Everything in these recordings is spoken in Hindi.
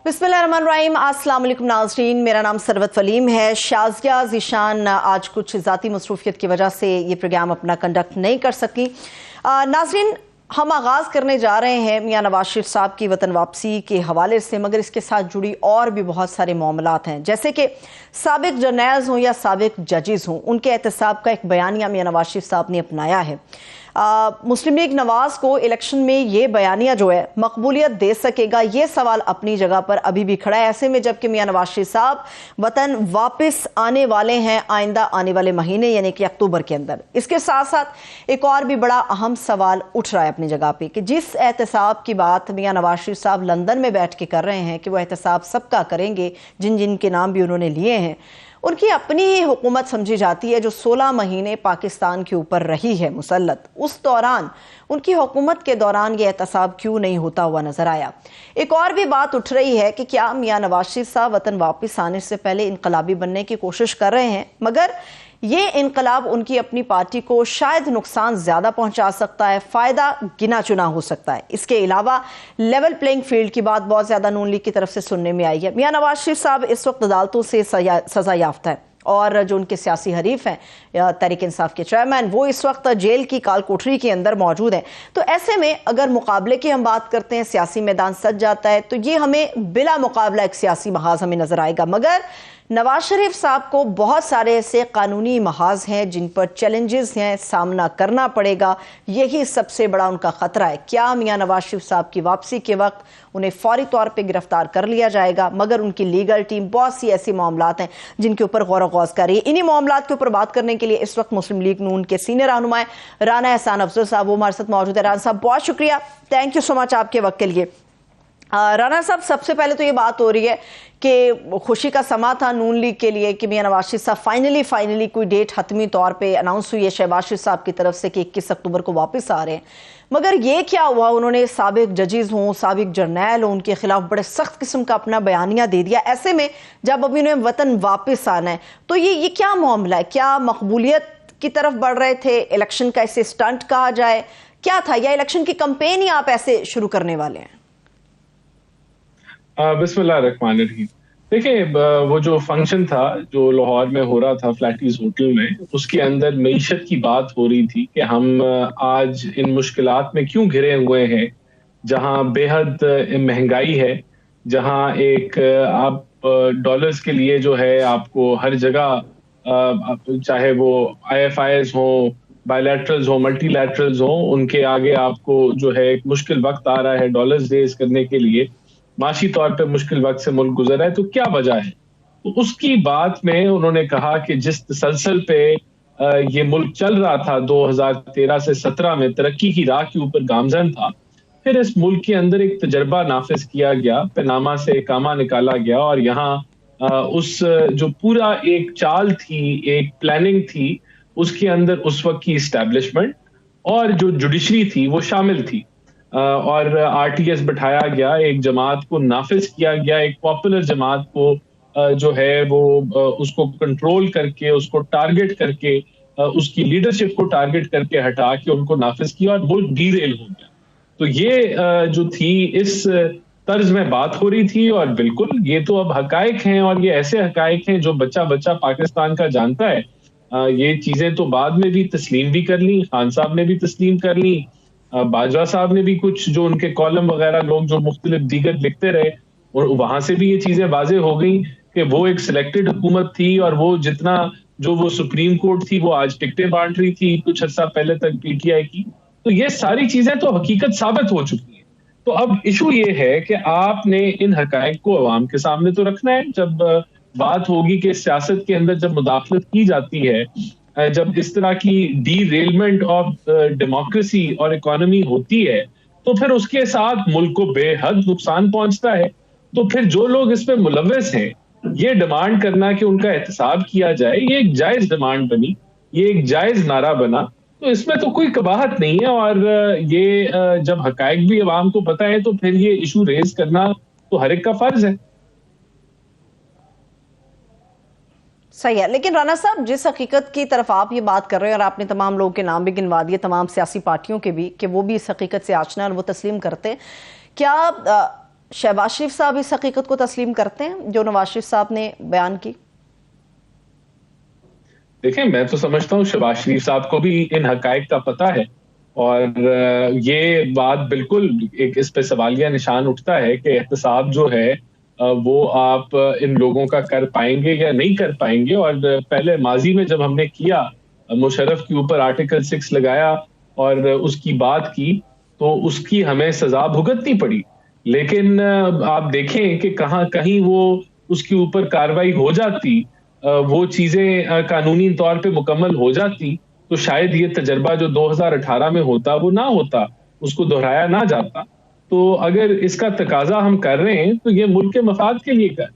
बिस्मिल्लाहिर्रहमानिर्रहीम। अस्सलाम वालेकुम नाज़रीन, मेरा नाम सरवत वलीम है। शाज़िया ज़ीशान आज कुछ ज़ाती मसरूफियत की वजह से ये प्रोग्राम अपना कंडक्ट नहीं कर सकी। नाज़रीन, हम आगाज़ करने जा रहे हैं मियाँ नवाज शरीफ साहब की वतन वापसी के हवाले से, मगर इसके साथ जुड़ी और भी बहुत सारे मामलात हैं, जैसे कि साबिक जर्नैल्स हों या साबिक जजेस हों, उनके एहतसाब का एक बयानिया मियाँ नवाज शरीफ साहब ने अपनाया है। मुस्लिम लीग नवाज को इलेक्शन में ये बयानिया जो है मकबूलियत दे सकेगा, ये सवाल अपनी जगह पर अभी भी खड़ा है। ऐसे में जबकि मियाँ नवाज शरीफ साहब वतन वापस आने वाले हैं आइंदा आने वाले महीने यानी कि अक्टूबर के अंदर, इसके साथ साथ एक और भी बड़ा अहम सवाल उठ रहा है अपनी जगह पे कि जिस एहतसाब की बात मियाँ नवाज शरीफ साहब लंदन में बैठ के कर रहे हैं कि वो एहतसाब सबका करेंगे, जिन जिन के नाम भी उन्होंने लिए हैं, उनकी अपनी ही हुकूमत समझी जाती है जो 16 महीने पाकिस्तान के ऊपर रही है मुसल्लत। उस दौरान उनकी हुकूमत के दौरान ये एहतसाब क्यों नहीं होता हुआ नजर आया। एक और भी बात उठ रही है कि क्या मियाँ नवाज शरीफ साहब वतन वापस आने से पहले इनकलाबी बनने की कोशिश कर रहे हैं, मगर ये इनकलाब उनकी अपनी पार्टी को शायद नुकसान ज्यादा पहुंचा सकता है, फायदा गिना चुना हो सकता है। इसके अलावा लेवल प्लेइंग फील्ड की बात बहुत ज्यादा नून लीग की तरफ से सुनने में आई है। मियाँ नवाज शरीफ साहब इस वक्त अदालतों से सजा याफ्ता है और जो उनके सियासी हरीफ हैं तहरीक इंसाफ के चेयरमैन, वो इस वक्त जेल की काल कोठरी के अंदर मौजूद हैं। तो ऐसे में अगर मुकाबले की हम बात करते हैं, सियासी मैदान सज जाता है, तो ये हमें बिला मुकाबला एक सियासी महाज हमें नजर आएगा। मगर नवाज शरीफ साहब को बहुत सारे ऐसे कानूनी महाज हैं जिन पर चैलेंजेस हैं, सामना करना पड़ेगा। यही सबसे बड़ा उनका खतरा है। क्या मियाँ नवाज शरीफ साहब की वापसी के वक्त उन्हें फौरी तौर पे गिरफ्तार कर लिया जाएगा, मगर उनकी लीगल टीम बहुत सी ऐसी मामलात हैं जिनके ऊपर गौर गौज कर रही है। इन्हीं मामलात के ऊपर बात करने के लिए इस वक्त मुस्लिम लीग नून के सीनियर रहनुमा राना एहसान अफजल साहब वो हमारे साथ मौजूद है। राना साहब, बहुत शुक्रिया, थैंक यू सो मच आपके वक्त के लिए। राना साहब, सबसे पहले तो ये बात हो रही है कि खुशी का समा था नून लीग के लिए कि मियाँ नवाज शरीफ साहब फाइनली कोई डेट हतमी तौर पे अनाउंस हुई है शहबाज शरीफ साहब की तरफ से कि 21 अक्टूबर को वापस आ रहे हैं। मगर ये क्या हुआ, उन्होंने साबिक जजेस हों, साबिक जर्नैल हों, उनके खिलाफ बड़े सख्त किस्म का अपना बयानिया दे दिया। ऐसे में जब अभी उन्हें वतन वापस आना है तो ये क्या मामला है? क्या मकबूलियत की तरफ बढ़ रहे थे, इलेक्शन का इसे स्टंट कहा जाए, क्या था, या इलेक्शन की कंपेन ही आप ऐसे शुरू करने वाले हैं? बिस्मिल्लाहिर्रहमानिर्रहीम। देखिए, वो जो फंक्शन था जो लाहौर में हो रहा था फ्लैटीज होटल में, उसके अंदर मईशत की बात हो रही थी कि हम आज इन मुश्किलात में क्यों घिरे हुए हैं, जहां बेहद महंगाई है, जहां एक आप डॉलर्स के लिए जो है आपको हर जगह चाहे वो IFIs हो, बायलैटरल्स हो, मल्टीलैटरल्स हो, उनके आगे आपको जो है एक मुश्किल वक्त आ रहा है डॉलर्स रेज करने के लिए। माशी तौर पे मुश्किल वक्त से मुल्क गुजर रहा है, तो क्या वजह है? तो उसकी बात में उन्होंने कहा कि जिस तसलसल पे ये मुल्क चल रहा था 2013 से 17 में तरक्की की राह के ऊपर गामजन था, फिर इस मुल्क के अंदर एक तजर्बा नाफिज किया गया, पनामा से कामा निकाला गया और यहाँ उस जो पूरा एक चाल थी, एक प्लानिंग थी, उसके अंदर उस वक्त की इस्टेब्लिशमेंट और जो जुडिशरी थी वो शामिल थी। और RTS बैठाया गया, एक जमात को नाफिज किया गया, एक पॉपुलर जमात को जो है वो उसको कंट्रोल करके, उसको टारगेट करके, उसकी लीडरशिप को टारगेट करके हटा के उनको नाफिज किया और मुल्क डीरेल हो गया। तो ये जो थी, इस तर्ज में बात हो रही थी और बिल्कुल ये तो अब हकायक हैं और ये ऐसे हकायक हैं जो बच्चा बच्चा पाकिस्तान का जानता है। ये चीजें तो बाद में भी तस्लीम भी कर ली, खान साहब ने भी तस्लीम कर ली, बाजवा साहब ने भी कुछ जो उनके कॉलम वगैरह लोग जो मुख्तलिफ दीगर लिखते रहे, और वहां से भी ये चीजें वाजे हो गई कि वो एक सिलेक्टेड हुकूमत थी और वो जितना जो वो सुप्रीम कोर्ट थी वो आज टिकटें बांट रही थी कुछ अर्सा पहले तक PTI की। तो ये सारी चीजें तो हकीकत साबित हो चुकी है। तो अब इशू ये है कि आपने इन हकायक को अवाम के सामने तो रखना है। जब बात होगी कि सियासत के अंदर जब मुदाखलत की जाती है, जब इस तरह की डीरेलमेंट ऑफ डेमोक्रेसी और इकोनॉमी होती है, तो फिर उसके साथ मुल्क को बेहद नुकसान पहुंचता है। तो फिर जो लोग इसमें मुलव्वस हैं, ये डिमांड करना कि उनका एहतसाब किया जाए, ये एक जायज डिमांड बनी, ये एक जायज नारा बना, तो इसमें तो कोई कबाहत नहीं है। और ये जब हकायक भी अवाम को पता है, तो फिर ये इशू रेज करना तो हर एक का फर्ज है। सही है, लेकिन राना साहब, जिस हकीकत की तरफ आप ये बात कर रहे हैं और आपने तमाम लोगों के नाम भी गिनवा दिए, तमाम सियासी पार्टियों के भी, कि वो भी इस हकीकत से आशना और वो तस्लीम करते हैं, क्या शहबाज शरीफ साहब इस हकीकत को तस्लीम करते हैं जो नवाज शरीफ साहब ने बयान की? देखें, मैं तो समझता हूँ शहबाज शरीफ साहब को भी इन हकायक का पता है और ये बात बिल्कुल एक इस पे सवालिया निशान उठता है कि एहतसाब जो है वो आप इन लोगों का कर पाएंगे या नहीं कर पाएंगे। और पहले माजी में जब हमने किया, मुशर्रफ के ऊपर आर्टिकल 6 लगाया और उसकी बात की, तो उसकी हमें सजा भुगतनी पड़ी। लेकिन आप देखें कि कहाँ कहीं वो उसके ऊपर कार्रवाई हो जाती, वो चीजें कानूनी तौर पे मुकम्मल हो जाती, तो शायद ये तजर्बा जो 2018 में होता वो ना होता, उसको दोहराया ना जाता। तो अगर इसका तकाजा हम कर रहे हैं तो ये मुल्क के मफाद के लिए कर।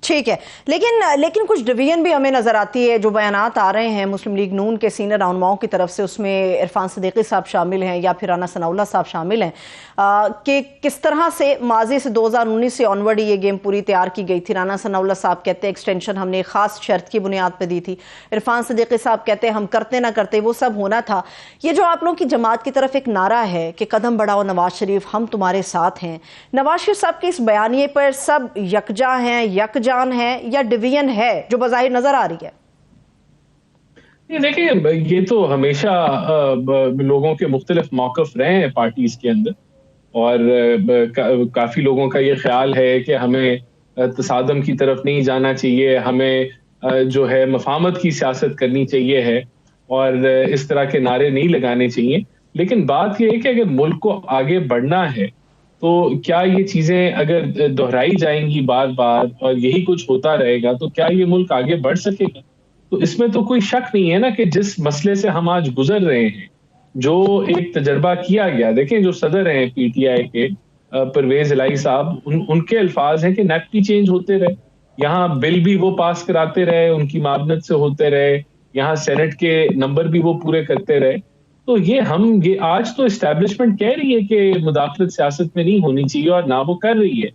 ठीक है, लेकिन कुछ डिवीजन भी हमें नजर आती है। जो बयानात आ रहे हैं मुस्लिम लीग नून के सीनियर रहनुमाओं की तरफ से, उसमें इरफान सिद्दीकी साहब शामिल हैं या फिर राना सनाउल्लाह साहब शामिल हैं, कि किस तरह से माजी से 2019 से ऑनवर्ड ये गेम पूरी तैयार की गई थी। राना सनाउल्लाह साहब कहते हैं एक्सटेंशन हमने एक खास शर्त की बुनियाद पर दी थी। इरफान सिद्दीकी साहब कहते हैं हम करते ना करते वो सब होना था। ये जो आप लोगों की जमात की तरफ एक नारा है कि कदम बढ़ाओ नवाज शरीफ, हम तुम्हारे साथ हैं, नवाज शरीफ साहब के इस बयानिए पर सब यकजा हैं, यकजान है या डिवीजन है जो बज़ाहिर नजर आ रही है? देखिए, ये तो हमेशा लोगों के मुख्तलिफ मौक़िफ़ रहे हैं पार्टीज के अंदर, और काफी लोगों का ये ख्याल है कि हमें तसादम की तरफ नहीं जाना चाहिए, हमें जो है मफाहमत की सियासत करनी चाहिए है, और इस तरह के नारे नहीं लगाने चाहिए। लेकिन बात यह है कि अगर मुल्क को आगे बढ़ना है तो क्या ये चीजें अगर दोहराई जाएंगी बार बार और यही कुछ होता रहेगा तो क्या ये मुल्क आगे बढ़ सकेगा? तो इसमें तो कोई शक नहीं है ना कि जिस मसले से हम आज गुजर रहे हैं, जो एक तजर्बा किया गया, देखें जो सदर हैं पीटीआई के परवेज इलाही साहब, उनके अल्फाज हैं कि नेफ्टी चेंज होते रहे, यहाँ बिल भी वो पास कराते रहे, उनकी मामनत से होते रहे, यहाँ सेनेट के नंबर भी वो पूरे करते रहे। तो ये आज तो एस्टैब्लिशमेंट कह रही है कि मुदाखलत सियासत में नहीं होनी चाहिए और ना वो कर रही है।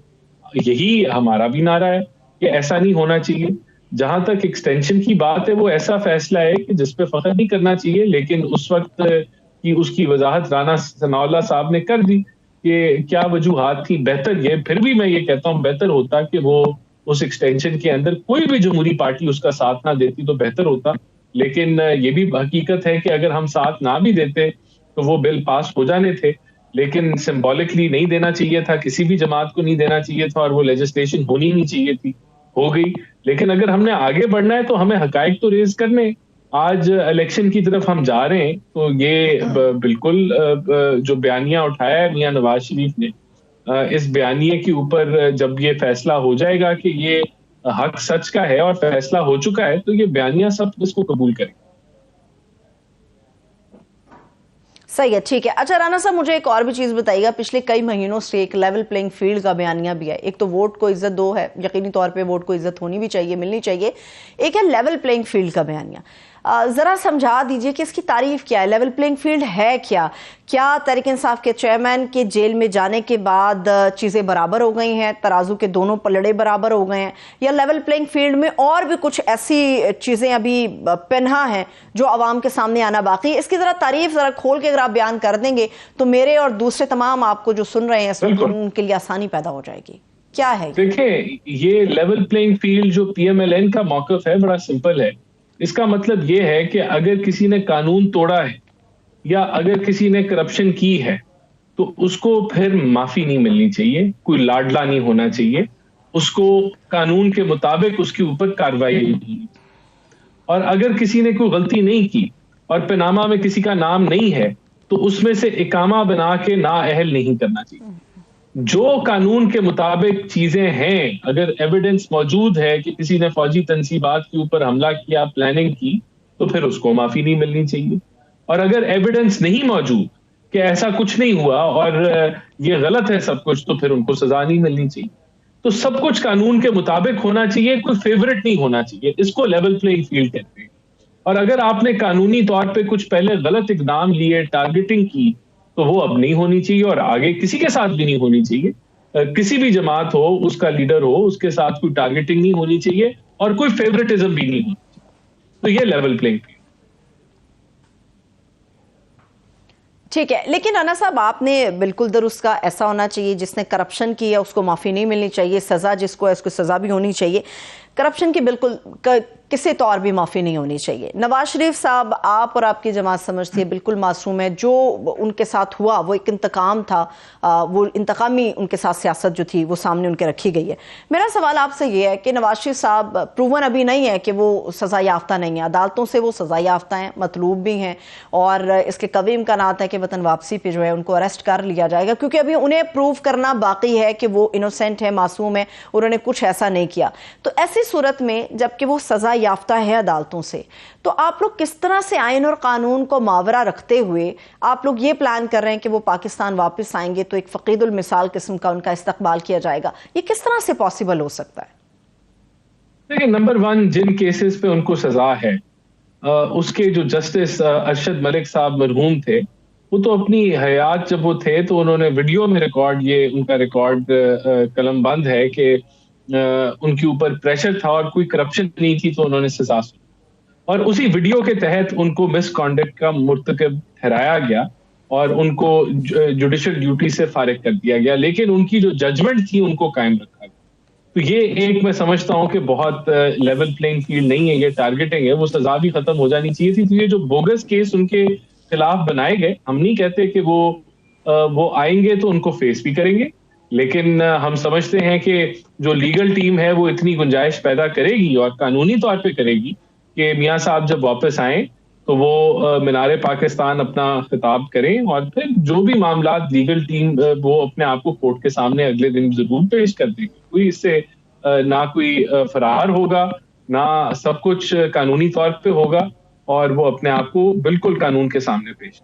यही हमारा भी नारा है कि ऐसा नहीं होना चाहिए। जहां तक एक्सटेंशन की बात है, वो ऐसा फैसला है कि जिस पे फख्र नहीं करना चाहिए, लेकिन उस वक्त की उसकी वजाहत राना सनाउल्लाह साहब ने कर दी कि क्या वजूहात थी। बेहतर ये, फिर भी मैं ये कहता हूँ, बेहतर होता कि वो उस एक्सटेंशन के अंदर कोई भी जमहूरी पार्टी उसका साथ ना देती तो बेहतर होता। लेकिन ये भी हकीकत है कि अगर हम साथ ना भी देते तो वो बिल पास हो जाने थे, लेकिन सिंबॉलिकली नहीं देना चाहिए था, किसी भी जमात को नहीं देना चाहिए था, और वो लेजिस्लेशन होनी नहीं चाहिए थी, हो गई। लेकिन अगर हमने आगे बढ़ना है तो हमें हकायक तो रेज करने। आज इलेक्शन की तरफ हम जा रहे हैं, तो ये बिल्कुल जो बयानिया उठाया है मियां नवाज शरीफ ने, इस बयानिए के ऊपर जब ये फैसला हो जाएगा कि ये हक सच का है और फैसला हो चुका है, तो ये बयानिया सब इसको कबूल करें। सही है, ठीक है। अच्छा राना साहब, मुझे एक और भी चीज़ बताइएगा। पिछले कई महीनों से एक लेवल प्लेइंग फील्ड का बयानिया भी है। एक तो वोट को इज्जत दो है, यकीनी तौर पे वोट को इज्जत होनी भी चाहिए, मिलनी चाहिए। एक है लेवल प्लेइंग फील्ड का बयानिया। ज़रा समझा दीजिए कि इसकी तारीफ क्या है, लेवल प्लेइंग फील्ड है क्या? क्या तहरीक इंसाफ के चेयरमैन के जेल में जाने के बाद चीज़ें बराबर हो गई हैं, तराजू के दोनों पलड़े बराबर हो गए हैं, या लेवल प्लेइंग फील्ड में और भी कुछ ऐसी चीज़ें अभी पन्हा हैं जो आवाम के सामने आना बाकी है? इसकी ज़रा तारीफ ज़रा खोल के अगर आप बयान कर देंगे तो मेरे और दूसरे तमाम आपको जो सुन रहे हैं उनके लिए आसानी पैदा हो जाएगी। क्या है? देखिए, ये लेवल प्लेइंग फील्ड जो पीएमएलएन का मौक़िफ़ है बड़ा सिंपल है। इसका मतलब ये है कि अगर किसी ने कानून तोड़ा है या अगर किसी ने करप्शन की है तो उसको फिर माफी नहीं मिलनी चाहिए, कोई लाडला नहीं होना चाहिए, उसको कानून के मुताबिक उसके ऊपर कार्रवाई होगी। और अगर किसी ने कोई गलती नहीं की और पनामा में किसी का नाम नहीं है तो उसमें से इकामा बना के नाअहल नहीं करना चाहिए। जो कानून के मुताबिक चीजें हैं, अगर एविडेंस मौजूद है कि किसी ने फौजी तंसीबात के ऊपर हमला किया, प्लानिंग की, तो फिर उसको माफी नहीं मिलनी चाहिए। और अगर एविडेंस नहीं मौजूद कि ऐसा कुछ नहीं हुआ और ये गलत है सब कुछ, तो फिर उनको सजा नहीं मिलनी चाहिए। तो सब कुछ कानून के मुताबिक होना चाहिए, कोई फेवरेट नहीं होना चाहिए। इसको लेवल प्लेइंग फील्ड कहते हैं। और अगर आपने कानूनी तौर पे कुछ पहले गलत इकदाम लिए, टारगेटिंग की, तो वो अब नहीं होनी चाहिए और आगे किसी के साथ भी नहीं होनी चाहिए। किसी भी जमात हो, उसका लीडर हो, उसके साथ कोई टारगेटिंग नहीं होनी चाहिए और कोई फेवरेटिज्म भी नहीं होनी चाहिए। तो ये लेवल प्लेइंग फील्ड। ठीक है, लेकिन राना साहब आपने बिल्कुल दुरुस्त कहा, ऐसा होना चाहिए जिसने करप्शन की है उसको माफ़ी नहीं मिलनी चाहिए, सज़ा जिसको है उसको सज़ा भी होनी चाहिए, करप्शन की बिल्कुल किसी तौर भी माफ़ी नहीं होनी चाहिए। नवाज शरीफ साहब, आप और आपकी जमात समझती है बिल्कुल मासूम है, जो उनके साथ हुआ वो एक इंतकाम था, वो इंतकामी उनके साथ सियासत जो थी वो सामने उनके रखी गई है। मेरा सवाल आपसे ये है कि नवाज शरीफ साहब प्रूवन अभी नहीं है कि वो सज़ा याफ्ता नहीं है, अदालतों से वो सज़ा याफ्ता हैं, मतलूब भी हैं, और इसके कवी इम्कानात है कि वतन वापसी पे जो है उनको अरेस्ट कर लिया जाएगा, क्योंकि अभी उन्हें प्रूव करना बाकी है कि वो इनोसेंट है, मासूम है, उन्होंने कुछ ऐसा नहीं किया। तो ऐसी सूरत में जबकि वो सज़ा याफ्ता है अदालतों से, तो आप लोग किस तरह से आइन और कानून को मावरा रखते हुए आप लोग ये प्लान कर रहे हैं कि वो पाकिस्तान वापस आएंगे तो एक फकीदुल मिसाल किस्म का उनका इस्तकबाल किया जाएगा? ये किस तरह से पॉसिबल हो सकता है? देखिए, नंबर वन, जिन केसेस पे उनको सजा है, उसके जो जस्टिस अरशद मलिक साहब मरहूम थे, वो तो अपनी हयात जब वो थे तो उन्होंने वीडियो में रिकॉर्ड, ये उनका रिकॉर्ड कलम बंद है कि उनके ऊपर प्रेशर था और कोई करप्शन नहीं थी तो उन्होंने सजा सुनी, और उसी वीडियो के तहत उनको मिसकॉन्डक्ट का मुर्तकब ठहराया गया और उनको जुडिशल ड्यूटी से फारिग कर दिया गया, लेकिन उनकी जो जजमेंट थी उनको कायम रखा गया। तो ये एक, मैं समझता हूं कि बहुत लेवल प्लेइंग फील्ड नहीं है, ये टारगेटिंग है, वो सजा भी खत्म हो जानी चाहिए थी। तो ये जो बोगस केस उनके खिलाफ बनाए गए, हम नहीं कहते कि वो आएंगे तो उनको फेस भी करेंगे, लेकिन हम समझते हैं कि जो लीगल टीम है वो इतनी गुंजाइश पैदा करेगी और कानूनी तौर पे करेगी कि मियां साहब जब वापस आए तो वो मीनारे पाकिस्तान अपना खिताब करें और फिर जो भी मामला लीगल टीम वो अपने आप को कोर्ट के सामने अगले दिन जरूर पेश कर देगी। कोई इससे ना कोई फरार होगा, ना सब कुछ कानूनी तौर पे होगा, और वो अपने आप को बिल्कुल कानून के सामने पेश।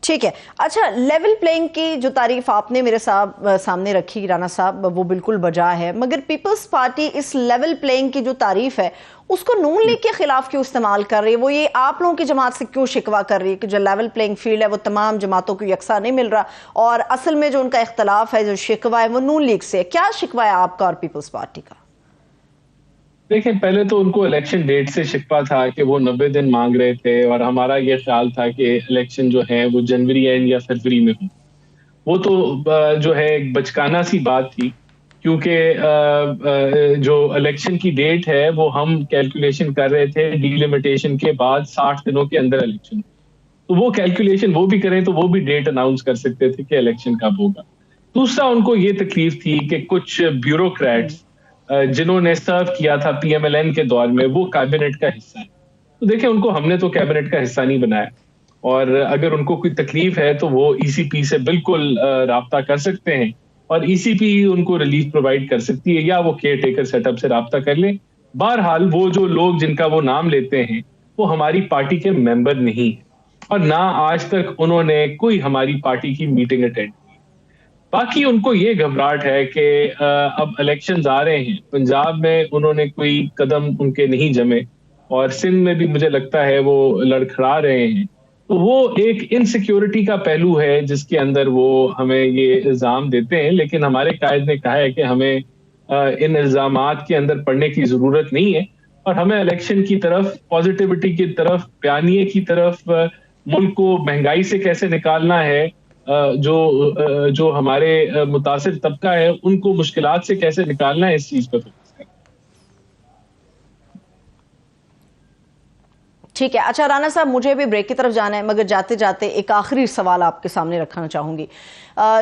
ठीक है, अच्छा, लेवल प्लेइंग की जो तारीफ आपने मेरे सामने रखी राना साहब, वो बिल्कुल बजा है, मगर पीपल्स पार्टी इस लेवल प्लेइंग की जो तारीफ है उसको नून लीग के खिलाफ क्यों इस्तेमाल कर रही है? वो ये आप लोगों की जमात से क्यों शिकवा कर रही है कि जो लेवल प्लेइंग फील्ड है वो तमाम जमातों को यकसा नहीं मिल रहा, और असल में जो उनका इख्तलाफ है, जो शिकवा है, वो नून लीग से? क्या शिकवा है आपका और पीपल्स पार्टी का? देखिए, पहले तो उनको इलेक्शन डेट से शिकवा था कि वो 90 दिन मांग रहे थे, और हमारा ये ख्याल था कि इलेक्शन जो है वो जनवरी एंड या फरवरी में हो। वो तो जो है एक बचकाना सी बात थी, क्योंकि जो इलेक्शन की डेट है वो हम कैलकुलेशन कर रहे थे डिलिमिटेशन के बाद 60 दिनों के अंदर इलेक्शन। तो वो कैलकुलेशन वो भी करें तो वो भी डेट अनाउंस कर सकते थे कि इलेक्शन कब होगा। दूसरा, उनको ये तकलीफ थी कि कुछ ब्यूरोक्रेट्स जिन्होंने सर्व किया था पीएमएलएन के दौर में, वो कैबिनेट का हिस्सा है। तो देखिए, उनको हमने तो कैबिनेट का हिस्सा नहीं बनाया, और अगर उनको कोई तकलीफ है तो वो ईसीपी से बिल्कुल राब्ता कर सकते हैं, और ईसीपी ही उनको रिलीफ प्रोवाइड कर सकती है, या वो केयर टेकर सेटअप से राब्ता कर ले। बहरहाल, वो जो लोग जिनका वो नाम लेते हैं वो हमारी पार्टी के मेंबर नहीं है, और ना आज तक उन्होंने कोई हमारी पार्टी की मीटिंग अटेंड। बाकी उनको ये घबराहट है कि अब इलेक्शंस आ रहे हैं, पंजाब में उन्होंने कोई कदम उनके नहीं जमे, और सिंध में भी मुझे लगता है वो लड़खड़ा रहे हैं। तो वो एक इनसिक्योरिटी का पहलू है जिसके अंदर वो हमें ये इल्जाम देते हैं, लेकिन हमारे कायद ने कहा है कि हमें इन इल्जामात के अंदर पड़ने की जरूरत नहीं है, और हमें इलेक्शन की तरफ, पॉजिटिविटी की तरफ, बयानिए की तरफ, मुल्क को महंगाई से कैसे निकालना है, जो हमारे मुतासिर तबका है उनको मुश्किलात से कैसे निकालना है, इस चीज पर फोकस करें। ठीक है, अच्छा राना साहब, मुझे भी ब्रेक की तरफ जाना है, मगर जाते जाते एक आखिरी सवाल आपके सामने रखना चाहूंगी।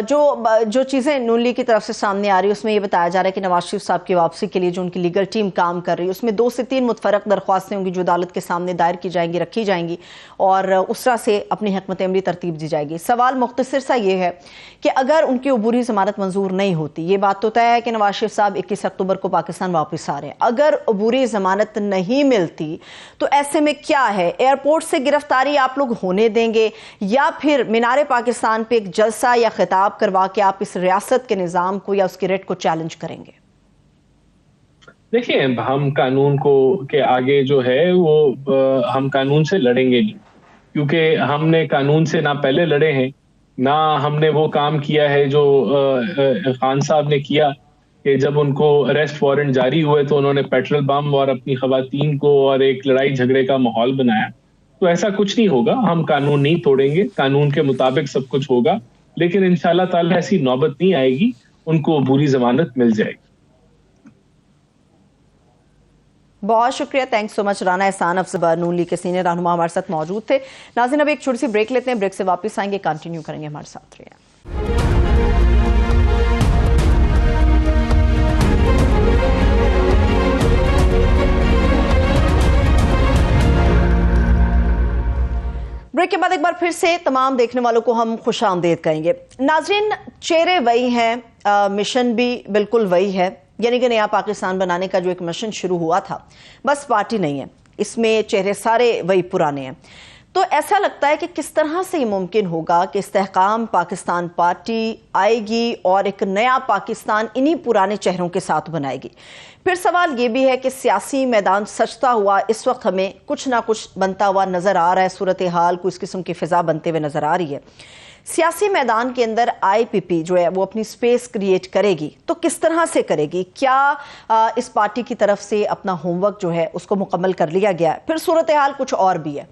जो चीज़ें नून लीग की तरफ से सामने आ रही है उसमें यह बताया जा रहा है कि नवाज शरीफ साहब की वापसी के लिए जो उनकी लीगल टीम काम कर रही है उसमें 2 से 3 मुतफरक दरख्वास्तें होंगी जो अदालत के सामने दायर की जाएंगी, रखी जाएंगी, और उस तरह से अपनी हिकमत अमली तरतीब दी जाएगी। सवाल मुख्तसर सा ये है कि अगर उनकी अबूरी जमानत मंजूर नहीं होती, ये बात तो तय है कि नवाज शरीफ साहब 21 अक्टूबर को पाकिस्तान वापस आ रहे हैं, अगर अबूरी जमानत नहीं मिलती तो ऐसे में क्या है, एयरपोर्ट से गिरफ्तारी आप लोग होने देंगे, या फिर मीनारे पाकिस्तान पे एक जलसा या खिताब करवा के आप इस रियासत के निजाम को या उसकी रेट को चैलेंज करेंगे? देखिए, हम कानून के आगे जो है वो हम कानून से लड़ेंगे नहीं, क्योंकि हमने कानून से ना पहले लड़े हैं, ना हमने वो काम किया है जो खान साहब ने किया कि जब उनको अरेस्ट वारंट जारी हुए तो उन्होंने पेट्रोल बम और अपनी खवातीन को और एक लड़ाई झगड़े का माहौल बनाया। तो ऐसा कुछ नहीं होगा, हम कानून नहीं तोड़ेंगे, कानून के मुताबिक सब कुछ होगा, लेकिन इंशाल्लाह ताला ऐसी नौबत नहीं आएगी, उनको बुरी जमानत मिल जाएगी। बहुत शुक्रिया, thanks so much. Rana Ehsan Afzal Noon League के सीनियर रहनुमा हमारे साथ मौजूद थे। नाज़रीन, अब एक छोटी सी ब्रेक लेते हैं, ब्रेक से वापस आएंगे, कंटिन्यू करेंगे, हमारे साथ रहिए। ब्रेक के बाद एक बार फिर से तमाम देखने वालों को हम खुशामदीद कहेंगे। नाजरीन, चेहरे वही हैं, मिशन भी बिल्कुल वही है, यानी कि नया पाकिस्तान बनाने का जो एक मिशन शुरू हुआ था, बस पार्टी नहीं है, इसमें चेहरे सारे वही पुराने हैं। तो ऐसा लगता है कि किस तरह से ये मुमकिन होगा कि इस्तेहकाम पाकिस्तान पार्टी आएगी और एक नया पाकिस्तान इन्हीं पुराने चेहरों के साथ बनाएगी। फिर सवाल ये भी है कि सियासी मैदान सजता हुआ इस वक्त हमें कुछ ना कुछ बनता हुआ नजर आ रहा है, सूरत हाल कुछ किस्म की फिजा बनते हुए नजर आ रही है। सियासी मैदान के अंदर IPP जो है वो अपनी स्पेस क्रिएट करेगी, तो किस तरह से करेगी? क्या इस पार्टी की तरफ से अपना होमवर्क जो है उसको मुकम्मल कर लिया गया है? फिर सूरत हाल कुछ और भी है,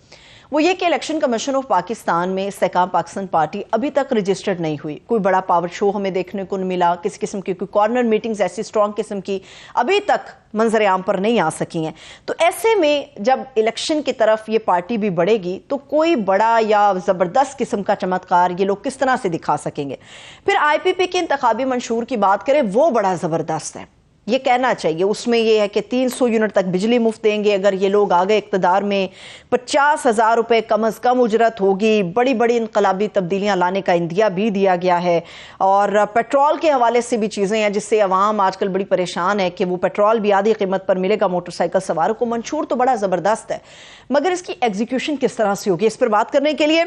वो ये कि इलेक्शन कमीशन ऑफ पाकिस्तान में इस्तेहकाम पाकिस्तान पार्टी अभी तक रजिस्टर्ड नहीं हुई, कोई बड़ा पावर शो हमें देखने को नहीं मिला, किसी किस्म की कोई कॉर्नर मीटिंग्स ऐसी स्ट्रॉन्ग किस्म की अभी तक मंजर आम पर नहीं आ सकी हैं। तो ऐसे में जब इलेक्शन की तरफ ये पार्टी भी बढ़ेगी तो कोई बड़ा या ज़बरदस्त किस्म का चमत्कार ये लोग किस तरह से दिखा सकेंगे? फिर IPP के इंतखाबी मंशूर की बात करें, वो बड़ा ज़बरदस्त है, ये कहना चाहिए। उसमें ये है कि 300 यूनिट तक बिजली मुफ्त देंगे अगर ये लोग आ गए इक़्तिदार में, 50,000 रुपये कम अज़ कम उजरत होगी, बड़ी बड़ी इनकलाबी तब्दीलियाँ लाने का इंदिया भी दिया गया है। और पेट्रोल के हवाले से भी चीज़ें हैं जिससे अवाम आजकल बड़ी परेशान है कि वो पेट्रोल भी आधी कीमत पर मिलेगा मोटरसाइकिल सवारों को। मंशूर तो बड़ा ज़बरदस्त है, मगर इसकी एग्जीक्यूशन किस तरह से होगी, इस पर बात करने के लिए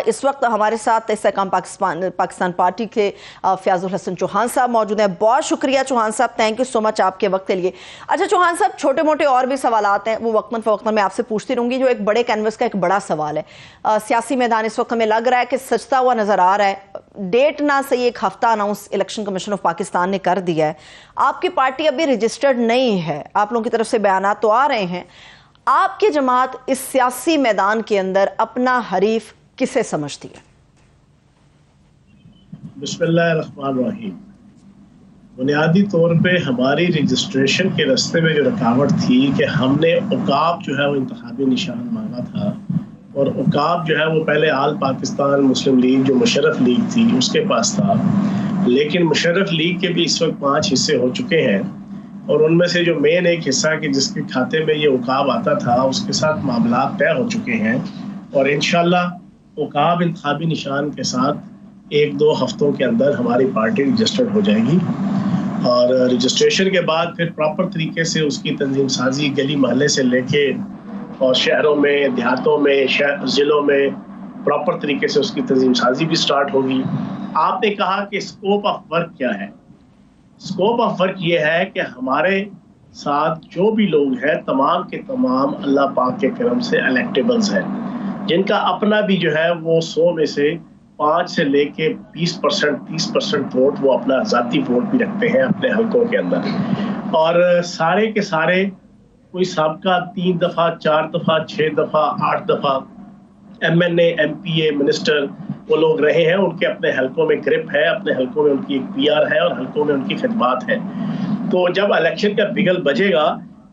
इस वक्त हमारे साथ इस्तेहकाम पाकिस्तान पार्टी के फयाजुल हसन चौहान साहब मौजूद हैं। बहुत शुक्रिया चौहान साहब, थैंक यू सो मच आपके वक्त के लिए। अच्छा चौहान साहब, छोटे मोटे और भी सवालात हैं, वो वक्तन फ़वक्तन मैं आपसे पूछती रहूँगी। जो एक बड़े कैनवस का एक बड़ा सवाल है, सियासी मैदान इस वक्त हमें लग रहा है कि सजता हुआ नज़र आ रहा है। डेट ना सही, एक हफ्ता announce election commission of Pakistan ने कर दिया है, आपकी पार्टी अभी रजिस्टर्ड नहीं है, आप लोगों की तरफ से बयान तो आ रहे हैं। आपकी जमात इस सियासी मैदान के अंदर अपना हरीफ किसे समझती है? बिस्मिल्लाहिर्रहमानिर्रहीम। बुनियादी तौर पे हमारी रजिस्ट्रेशन के रास्ते में जो रुकावट थी कि हमने उकाब जो है वो इंतखाबी निशान मांगा था, और उकाब जो है वो पहले आल पाकिस्तान मुस्लिम लीग जो मुशर्रफ लीग थी उसके पास था, लेकिन मुशर्रफ लीग के भी इस वक्त 5 हिस्से हो चुके हैं, और उनमें से जो मेन एक हिस्सा कि जिसके खाते में ये उकाब आता था उसके साथ मामला तय हो चुके हैं, और इंशाल्लाह उकाब इंतखाबी निशान के साथ 1-2 हफ्तों के अंदर हमारी पार्टी रजिस्टर्ड हो जाएगी। और रजिस्ट्रेशन के बाद फिर प्रॉपर तरीके से उसकी तंजीम साजी गली महल्ले से लेके और शहरों में, देहातों में, ज़िलों में प्रॉपर तरीके से उसकी तंजीम साजी भी स्टार्ट होगी। आपने कहा कि स्कोप ऑफ वर्क क्या है? स्कोप ऑफ वर्क ये है कि हमारे साथ जो भी लोग हैं तमाम के तमाम अल्लाह पाक के करम से इलेक्टेबल्स हैं, जिनका अपना भी जो है वो 100 में से 5 से लेके 20%, 30% वोट वो अपना ज़ाती वोट भी रखते हैं अपने हलकों के अंदर। और सारे के सारे कोई सबका 3 दफ़ा, 4 दफ़ा, 6 दफ़ा, 8 दफ़ा MNA, MPA, मिनिस्टर वो लोग रहे हैं, उनके अपने हलकों में ग्रिप है, अपने हलकों में उनकी एक PR है और हलकों में उनकी खिदमात है। तो जब इलेक्शन का बिगल बजेगा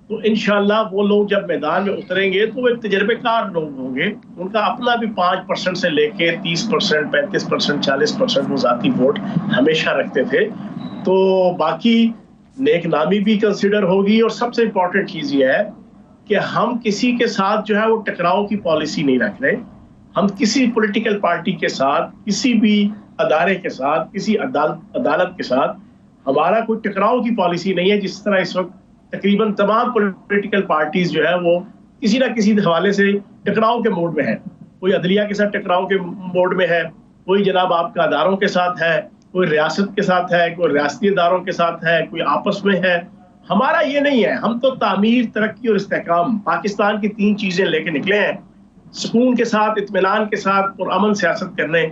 तो इंशाल्लाह वो लोग जब मैदान में उतरेंगे तो वो एक तजर्बेकार लोग होंगे, उनका अपना भी 5% से लेके 30%, 35%, 40% वो ज़ाती वोट हमेशा रखते थे। तो बाकी नेक नामी भी कंसिडर होगी, और सबसे इम्पोर्टेंट चीज़ ये है कि हम किसी के साथ जो है वो टकराव की पॉलिसी नहीं रख रहे। हम किसी पॉलिटिकल पार्टी के साथ, किसी भी अदारे के साथ, किसी अदालत के साथ हमारा कोई टकराव की पॉलिसी नहीं है। जिस तरह इस वक्त तकरीबन तमाम पॉलिटिकल पार्टीज जो है वो किसी ना किसी हवाले से टकराव के मोड में है। कोई अदलिया के साथ टकराव के मोड में है, कोई जनाब आपका अदारों के साथ है, कोई रियासत के साथ है, कोई रियासती अदारों के साथ है, कोई आपस में है। हमारा ये नहीं है, हम तो तामीर, तरक्की और इस्तेहकाम, पाकिस्तान की 3 चीज़ें लेके निकले हैं। सुकून के साथ, इत्मीनान के साथ और अमन सियासत करने,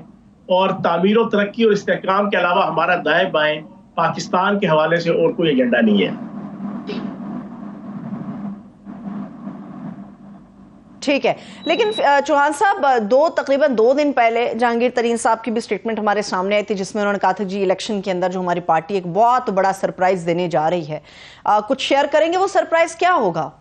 और तामीर और तरक्की और इस्तेहकाम के अलावा हमारा दाएं बाएं पाकिस्तान के हवाले से और कोई एजेंडा नहीं है। ठीक है, लेकिन चौहान साहब तकरीबन 2 दिन पहले जहांगीर तरीन साहब की भी स्टेटमेंट हमारे सामने आई थी, जिसमें उन्होंने कहा था जी इलेक्शन के अंदर जो हमारी पार्टी एक बहुत बड़ा सरप्राइज देने जा रही है। कुछ शेयर करेंगे वो सरप्राइज क्या होगा?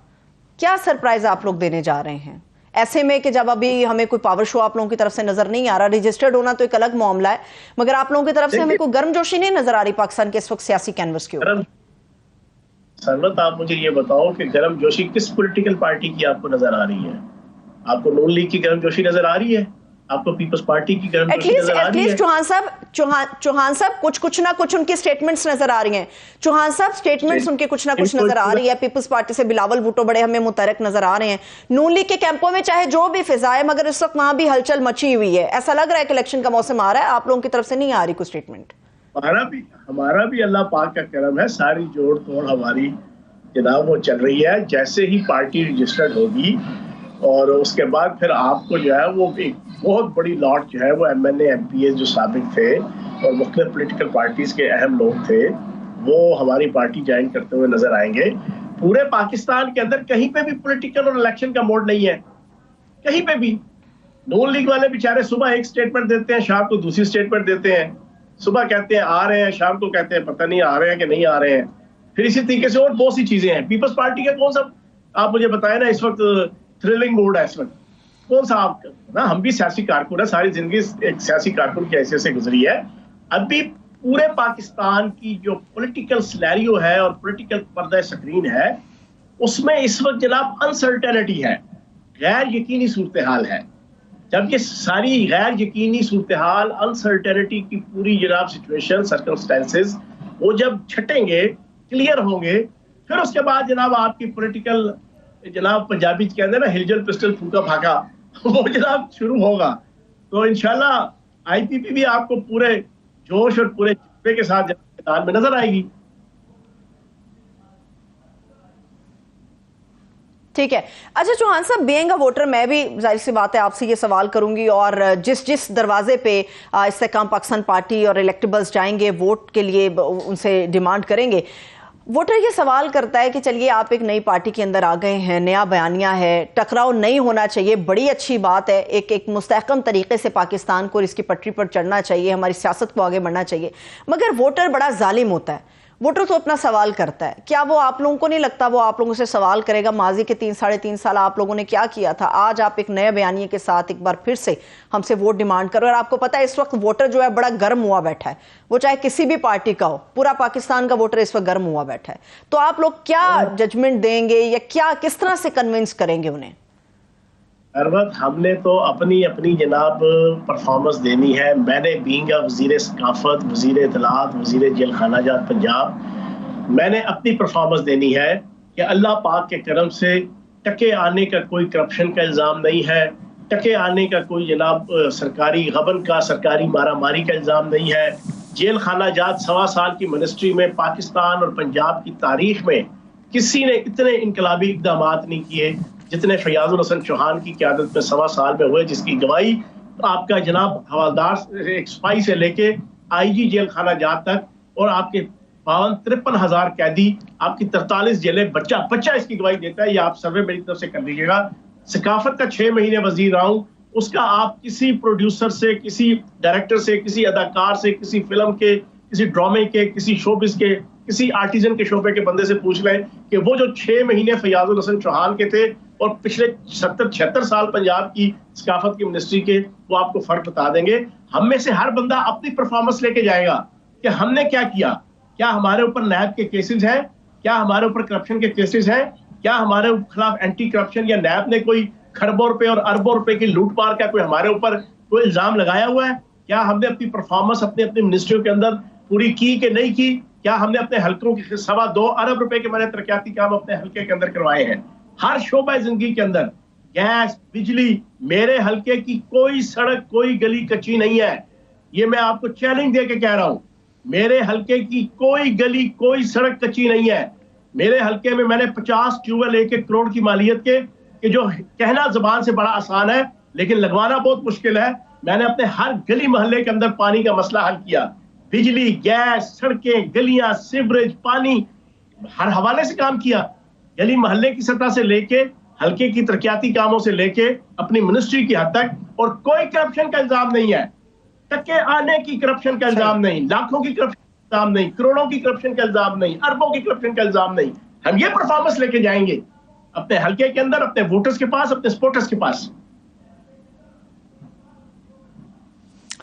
क्या सरप्राइज आप लोग देने जा रहे हैं ऐसे में कि जब अभी हमें कोई पावर शो आप लोगों की तरफ से नजर नहीं आ रहा? रजिस्टर्ड होना तो एक अलग मामला है, मगर आप लोगों की तरफ से हमें कोई गर्मजोशी नहीं नजर आ रही पाकिस्तान के इस वक्त सियासी कैनवस के ऊपर। सरवत, आप मुझे ये बताओ कि गर्मजोशी किस पॉलिटिकल पार्टी की आपको नजर आ रही है? आपको नून लीग की गर्मजोशी नजर आ रही है? आपको पीपल्स पार्टी की गर्मजोशी नजर आ रही है? चौहान साहब कुछ ना कुछ उनकी स्टेटमेंट्स नजर आ रही हैं। चौहान साहब स्टेटमेंट्स उनके कुछ ना कुछ नजर आ रही है। पीपल्स पार्टी से बिलावल भुट्टो बड़े हमें मुतरक नजर आ रहे हैं। नून लीग के कैंपों में चाहे जो भी फिजा है, मगर इस वक्त वहां भी हलचल मची हुई है। ऐसा लग रहा है कि इलेक्शन का मौसम आ रहा है, आप लोगों की तरफ से नहीं आ रही कोई स्टेटमेंट। हमारा भी अल्लाह पाक का करम है, सारी जोड़ तोड़ हमारी जनाब वो चल रही है। जैसे ही पार्टी रजिस्टर्ड होगी और उसके बाद फिर आपको जो है वो एक बहुत बड़ी लॉट जो है वो MNA MPs जो साबिक थे और मुख्तलिफ पोलिटिकल पार्टीज के अहम लोग थे, वो हमारी पार्टी ज्वाइन करते हुए नजर आएंगे। पूरे पाकिस्तान के अंदर कहीं पे भी पॉलिटिकल और इलेक्शन का मोड नहीं है, कहीं पे भी। नून लीग वाले बेचारे सुबह एक स्टेटमेंट देते हैं, शाम को दूसरी स्टेटमेंट देते हैं। सुबह कहते हैं आ रहे हैं, शाम को कहते हैं पता नहीं आ रहे हैं कि नहीं आ रहे हैं। फिर इसी तरीके से और बहुत सी चीजें हैं। पीपल्स पार्टी का कौन सा आप मुझे बताएं ना, इस वक्त थ्रिलिंग मूड है इस वक्त कौन सा? आप ना, हम भी सियासी कारकुन है, सारी जिंदगी एक सियासी कारकुन की हैसियत से गुजरी है। अभी पूरे पाकिस्तान की जो पॉलिटिकल सिनेरियो है और पॉलिटिकल पर्दा स्क्रीन है, उसमें इस वक्त जनाब अनसर्टेनिटी है, गैर यकीनी सूरत हाल है। जब ये सारी गैर यकीनी सूरत हाल, अनसर्टेनिटी की पूरी जनाब सिचुएशन, सर्कमस्टेंसेस, वो जब छटेंगे, क्लियर होंगे, फिर उसके बाद जनाब आपकी पॉलिटिकल जनाब पंजाबी के अंदर ना हिलजल पिस्टल फूका फाका वो जनाब शुरू होगा। तो इंशाल्लाह IPP भी आपको पूरे जोश और पूरे जज्बे के साथ मैदान में नजर आएगी। ठीक है। अच्छा चौहान साहब, बीइंग अ वोटर, मैं भी जाहिर सी बात है आपसे ये सवाल करूंगी, और जिस दरवाजे पे इस्तेकाम पाकिस्तान पार्टी और इलेक्टेबल्स जाएंगे वोट के लिए, उनसे डिमांड करेंगे। वोटर ये सवाल करता है कि चलिए आप एक नई पार्टी के अंदर आ गए हैं, नया बयानिया है, टकराव नहीं होना चाहिए, बड़ी अच्छी बात है, एक मुस्तहकम तरीके से पाकिस्तान को इसकी पटरी पर चढ़ना चाहिए, हमारी सियासत को आगे बढ़ना चाहिए। मगर वोटर बड़ा जालिम होता है। वोटर तो अपना सवाल करता है। क्या वो आप लोगों को नहीं लगता वो आप लोगों से सवाल करेगा माजी के 3-3.5 साल आप लोगों ने क्या किया था? आज आप एक नए बयानिए के साथ एक बार फिर से हमसे वोट डिमांड करो। और आपको पता है इस वक्त वोटर जो है बड़ा गर्म हुआ बैठा है, वो चाहे किसी भी पार्टी का हो, पूरा पाकिस्तान का वोटर इस वक्त गर्म हुआ बैठा है। तो आप लोग क्या जजमेंट देंगे या क्या किस तरह से कन्विंस करेंगे उन्हें? अरवत, हमने तो अपनी जनाब परफॉर्मेंस देनी है। मैंने बीइंग वज़ीर सकाफत, वज़ीर इत्तलात, वज़ीर जेल खानाजात पंजाब, मैंने अपनी परफॉर्मेंस देनी है कि अल्लाह पाक के करम से टके आने का कोई करप्शन का इल्ज़ाम नहीं है, टके आने का कोई जनाब सरकारी गबन का, सरकारी मारामारी का इल्ज़ाम नहीं है। जेल खानाजात 1.25 साल की मिनिस्ट्री में पाकिस्तान और पंजाब की तारीख में किसी ने इतने इनकलाबी इक़दाम नहीं किए जितने फयाजुल हसन चौहान की क़यादत में 1.25 साल में हुए, जिसकी गवाही आपका जनाब हवालदार एक स्पाई से लेके IG जेल खानाजात तक और आपके 53 हजार कैदी, आपकी 43 जेलें, बच्चा इसकी गवाही देता है। ये आप सर्वे मेरी तरफ से कर लीजिएगा। सकाफत का 6 महीने वजीर रहा हूँ, उसका आप किसी प्रोड्यूसर से, किसी डायरेक्टर से, किसी अदाकार से, किसी फिल्म के, किसी ड्रामे के, किसी शोबिस के, किसी आर्टिजन के शोबे के बंदे से पूछ लें कि वो जो 6 महीने फयाजुल हसन चौहान के थे और पिछले 76 साल पंजाब की सकाफत की मिनिस्ट्री के, वो आपको फर्क बता देंगे। हम में से हर बंदा अपनी परफॉर्मेंस लेके जाएगा कि हमने क्या किया। क्या हमारे ऊपर नैब के केसेस हैं? क्या हमारे ऊपर करप्शन के केसेस हैं? क्या हमारे खिलाफ एंटी करप्शन या नैब ने कोई खरबों रुपए और अरबों रुपए की लूटपाट का कोई हमारे ऊपर कोई इल्जाम लगाया हुआ है? क्या हमने अपनी परफॉर्मेंस अपनी मिनिस्ट्रियों के अंदर पूरी की कि नहीं की? क्या हमने अपने हल्कों के 2.25 अरब रुपए के मैंने तरक्याती काम अपने हल्के के अंदर करवाए हैं? हर शोबा जिंदगी के अंदर गैस, बिजली, मेरे हल्के की कोई सड़क, कोई गली कच्ची नहीं है। ये मैं आपको चैलेंज दे के कह रहा हूं। मेरे हल्के की कोई गली, कोई सड़क कच्ची नहीं है। मेरे हल्के में मैंने 50 ट्यूबवेल 1-1 करोड़ की मालियत के, कि जो कहना जुबान से बड़ा आसान है लेकिन लगवाना बहुत मुश्किल है। मैंने अपने हर गली मोहल्ले के अंदर पानी का मसला हल किया। बिजली, गैस, सड़कें, गलियां, सीवरेज, पानी, हर हवाले से काम किया। गली मोहल्ले की सतह से लेके हल्के की तरक्याती कामों से लेके अपनी मिनिस्ट्री की हद तक, और कोई करप्शन का इल्जाम नहीं है, टक्के आने की करप्शन का इल्जाम नहीं, लाखों की करप्शन का इल्जाम नहीं, करोड़ों की करप्शन का इल्जाम नहीं, अरबों की करप्शन का इल्जाम नहीं। हम ये परफॉर्मेंस लेके जाएंगे अपने हल्के के अंदर, अपने वोटर्स के पास, अपने सपोर्टर्स के पास।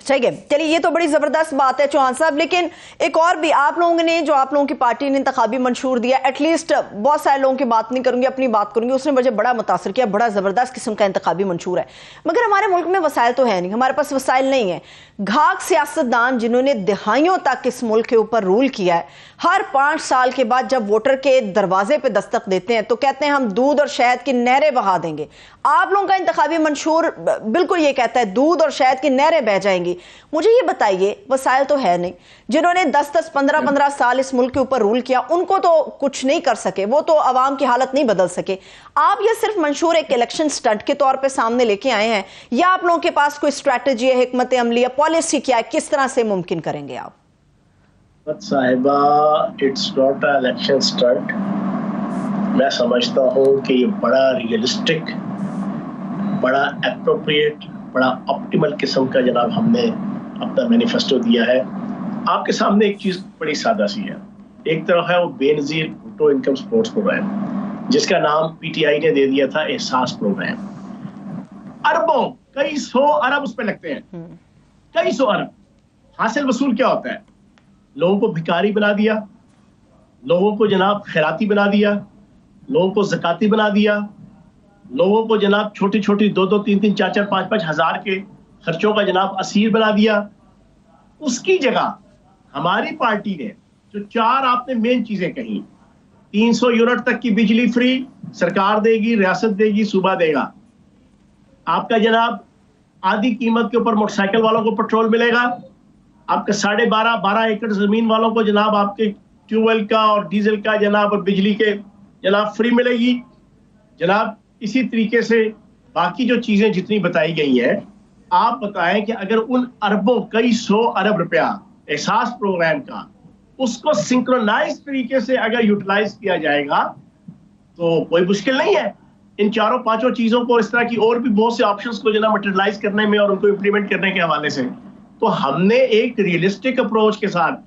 ठीक है, चलिए ये तो बड़ी जबरदस्त बात है चौहान साहब, लेकिन एक और भी आप लोगों ने, जो आप लोगों की पार्टी ने इंतखाबी मंशूर दिया, एटलीस्ट बहुत सारे लोगों की बात नहीं करूंगी, अपनी बात करूंगी, उसने मुझे बड़ा मुतासर किया, बड़ा जबरदस्त किस्म का इंतखाबी मंशूर है। मगर हमारे मुल्क में वसाइल तो है नहीं, हमारे पास वसाइल नहीं है। घाक सियासतदान जिन्होंने दिहाइयों तक इस मुल्क के ऊपर रूल किया है, हर 5 साल के बाद जब वोटर के दरवाजे पे दस्तक देते हैं तो कहते हैं हम दूध और शहद की नहरें बहा देंगे। आप लोगों का इंतखाबी मंशूर बिल्कुल ये कहता है दूध और शहद की नहरें बह जाएंगी। मुझे ये बताइए, वसाइल तो है नहीं, जिन्होंने 10-10, 15-15 साल इस मुल्क के ऊपर रूल किया, उनको तो कुछ नहीं कर सके, वो तो अवाम की हालत नहीं बदल सके। आप ये सिर्फ मंशूर एक इलेक्शन स्टंट के तौर पे सामने लेके आए हैं, या आप लोगों के पास कोई स्ट्रैटेजी है, हिकमत अमली या पॉलिसी क्या है, किस तरह से मुमकिन करेंगे आप? साहिबा, it's not a election stunt. मैं समझता हूँ कि ये बड़ा रियलिस्टिक, बड़ा एप्रोप्रिएट, बड़ा ऑप्टिमल किस्म का जनाब हमने अपना मैनिफेस्टो दिया है। आपके सामने एक चीज बड़ी सादा सी है। एक तरफ है वो Benazir Bhutto income supports programme, जिसका नाम पीटीआई ने दे दिया था एहसास प्रोग्राम। अरबों, कई 100 अरब उस पर लगते हैं, कई 100 अरब। हासिल वसूल क्या होता है? लोगों को भिखारी बना दिया, लोगों को जनाब खैराती बना दिया, लोगों को ज़काती बना दिया, लोगों को जनाब छोटी छोटी 2-2, 3-3, 4-4, 5-5 हज़ार के खर्चों का जनाब असीर बना दिया। उसकी जगह हमारी पार्टी ने जो 4 आपने मेन चीजें कही, 300 यूनिट तक की बिजली फ्री सरकार देगी, रियासत देगी, सूबा देगा। आपका जनाब आधी कीमत के ऊपर मोटरसाइकिल वालों को पेट्रोल मिलेगा। आपका 12.5 एकड़ जमीन वालों को जनाब आपके ट्यूबवेल का और डीजल का जनाब और बिजली के जनाब फ्री मिलेगी। जनाब इसी तरीके से बाकी जो चीजें जितनी बताई गई हैं, आप बताएं कि अगर उन अरबों, कई 100 अरब रुपया एहसास प्रोग्राम का, उसको सिंक्रोनाइज तरीके से अगर यूटिलाइज किया जाएगा तो कोई मुश्किल नहीं है इन 4-5 चीजों को, इस तरह की और भी बहुत से ऑप्शंस को जनाब मटेरियलाइज करने में और उनको इम्प्लीमेंट करने के हवाले से। तो हमने एक रियलिस्टिक अप्रोच के साथ